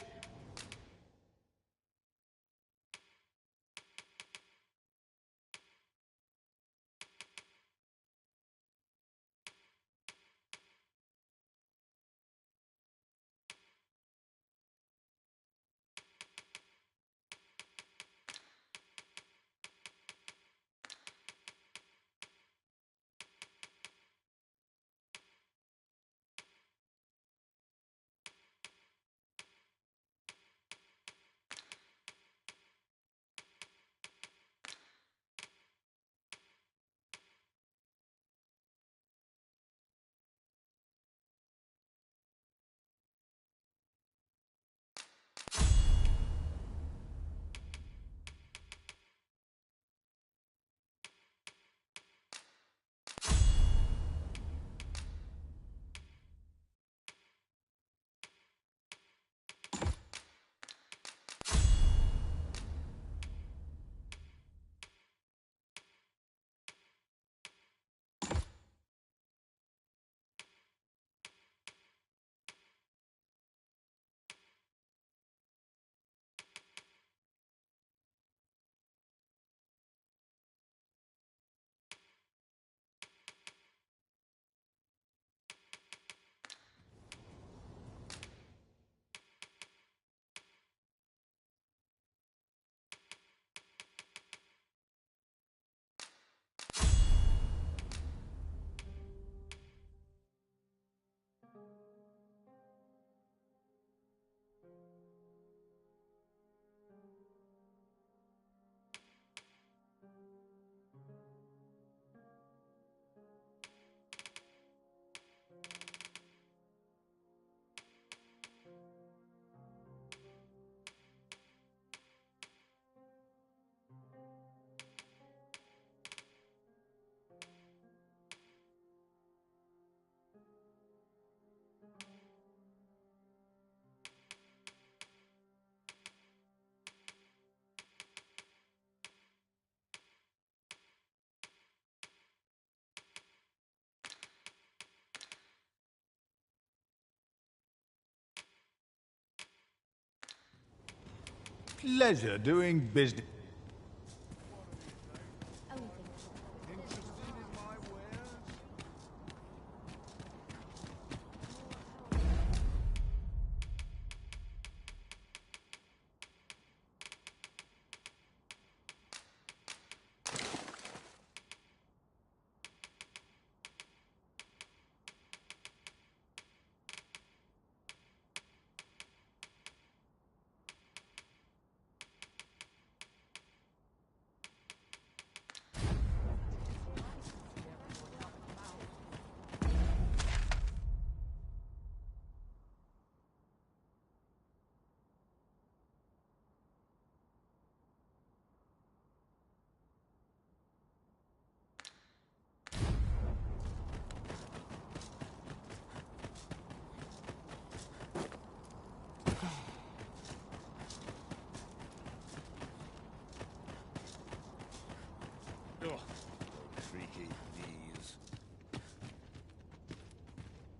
Pleasure doing business.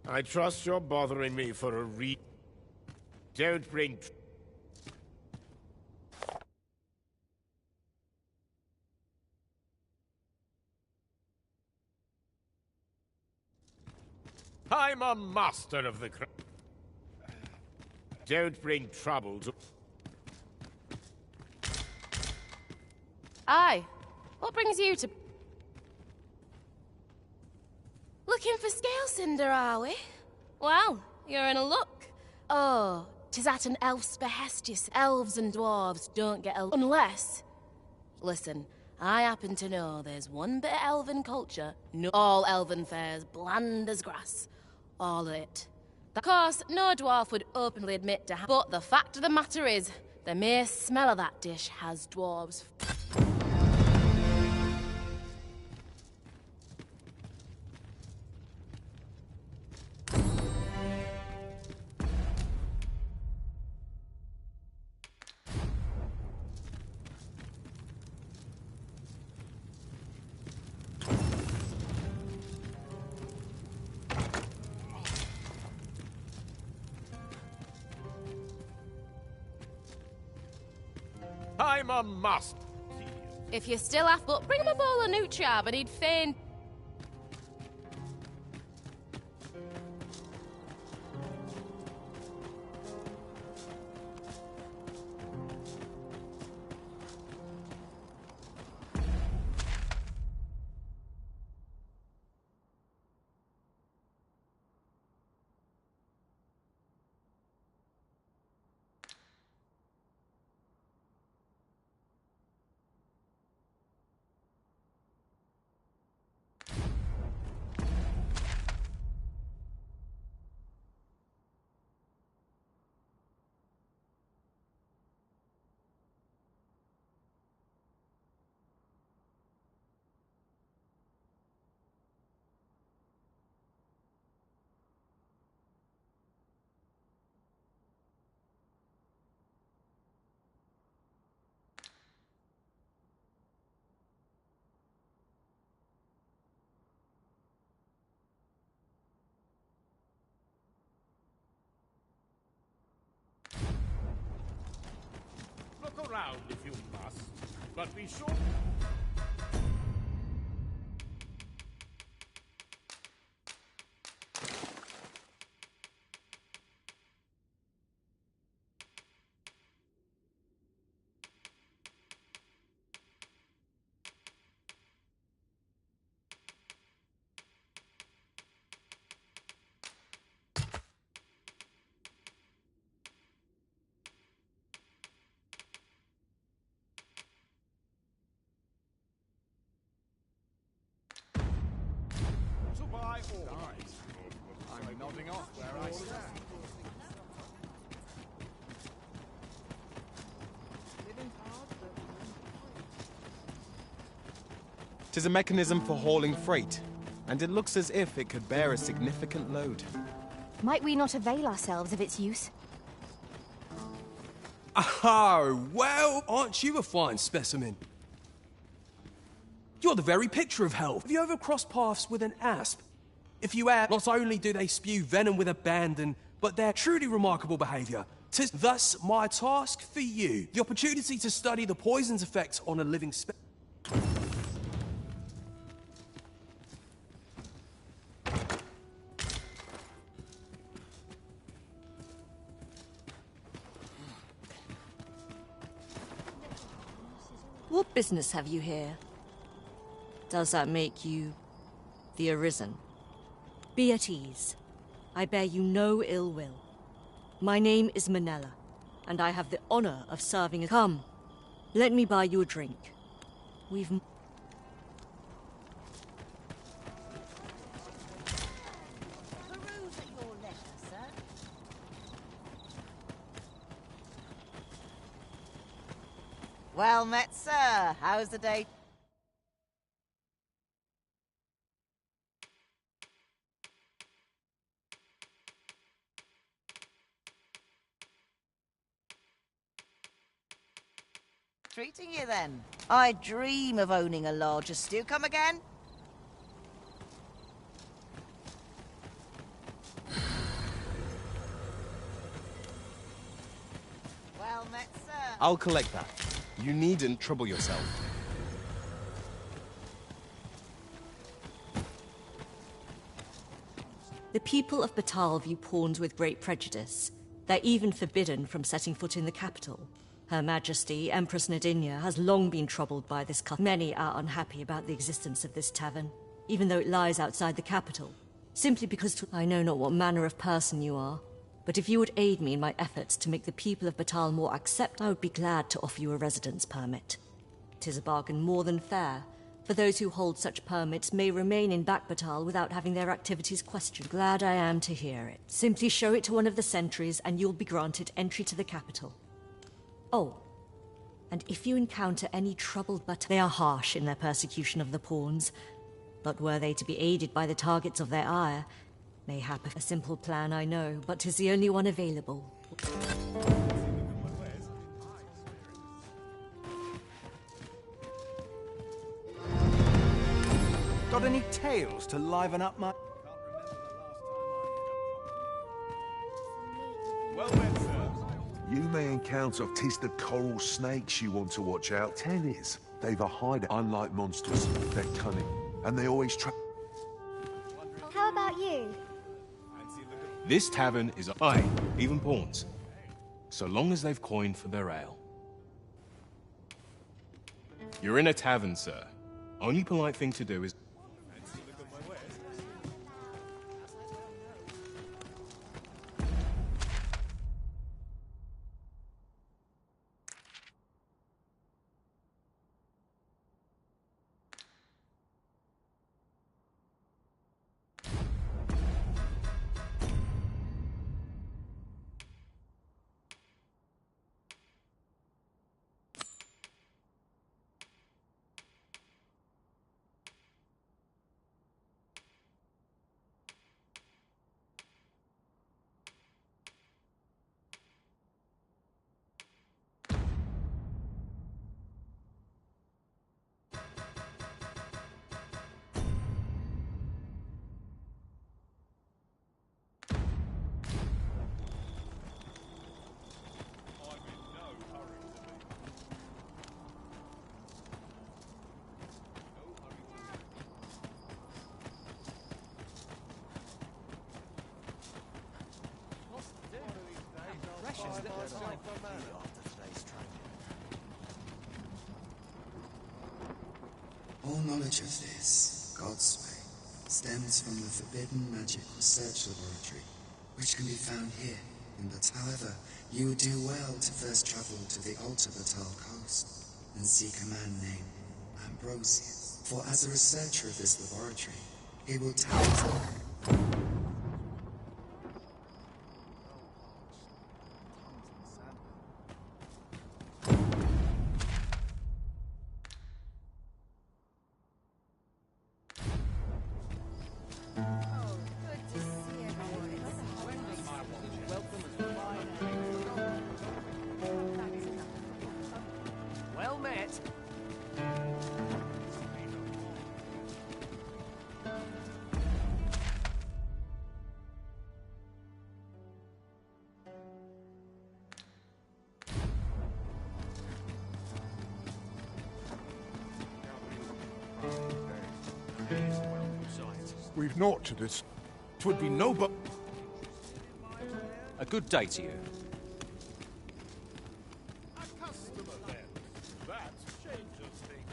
I trust you're bothering me for a Don't bring... I'm a master of the Don't bring trouble to... Aye. What brings you to... Looking for scale cinder, are we? Well, you're in a luck. Oh, 'tis at an elf's behest, you see. Elves and dwarves don't get unless... Listen, I happen to know there's one bit of elven culture, no all elven fare's bland as grass. All of it. Of course, no dwarf would openly admit to but the fact of the matter is, the mere smell of that dish has dwarves... I'm a master. If you're still after, but bring him a bowl of nutria, but he'd faint. Look around if you must, but be sure... I'm nodding off where I stand. Tis a mechanism for hauling freight, and it looks as if it could bear a significant load. Might we not avail ourselves of its use? Oh, well, aren't you a fine specimen? You're the very picture of health. Have you ever crossed paths with an asp? If you have, not only do they spew venom with abandon, but their truly remarkable behavior. 'Tis thus my task for you, the opportunity to study the poison's effect on a living What business have you here? Does that make you the Arisen? Be at ease. I bear you no ill will. My name is Manella, and I have the honor of serving a... Come, let me buy you a drink. We've... Well met, sir. How's the day? Treating you then? I dream of owning a larger stew. Come again? I'll collect that. You needn't trouble yourself. The people of Batal view pawns with great prejudice. They're even forbidden from setting foot in the capital. Her Majesty, Empress Nadinia, has long been troubled by this custom. Many are unhappy about the existence of this tavern, even though it lies outside the capital. Simply because I know not what manner of person you are, but if you would aid me in my efforts to make the people of Batal more accepting, I would be glad to offer you a residence permit. 'Tis a bargain more than fair, for those who hold such permits may remain in Batal without having their activities questioned. Glad I am to hear it. Simply show it to one of the sentries and you'll be granted entry to the capital. Oh, and if you encounter any troubled they are harsh in their persecution of the pawns, but were they to be aided by the targets of their ire, mayhap a simple plan I know, but 'tis the only one available. Got any tales to liven up my... Well met, sir. You may encounter 'tis the coral snakes you want to watch out. 10 is. They've a hide. Unlike monsters, they're cunning. And they always try... How about you? This tavern is aye, even pawns. So long as they've coined for their ale. You're in a tavern, sir. Only polite thing to do is... All knowledge of this, God's way, stems from the forbidden magic research laboratory, which can be found here in Batal. However, you would do well to first travel to the Alta Batal coast and seek a man named Ambrosius. For as a researcher of this laboratory, he will tell you. Well met. We've naught to this. 'Twould be no but... A good day to you. A customer, then. That changes things.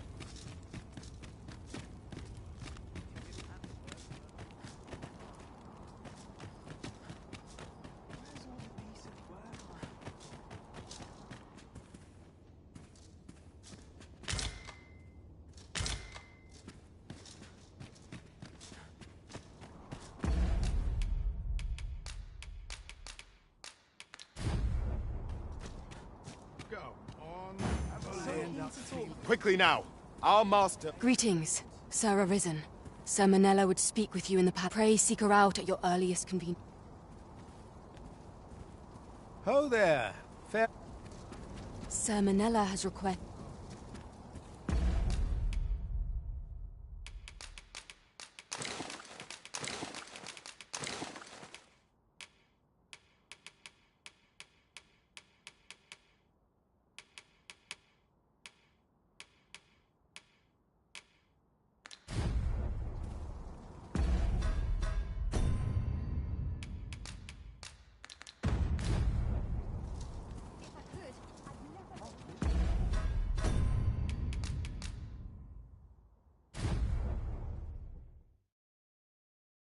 Quickly now! Our master... Greetings, Sir Arisen. Sir Manella would speak with you in the Pray seek her out at your earliest convenience. Ho there! Fair... Sir Manella has requested...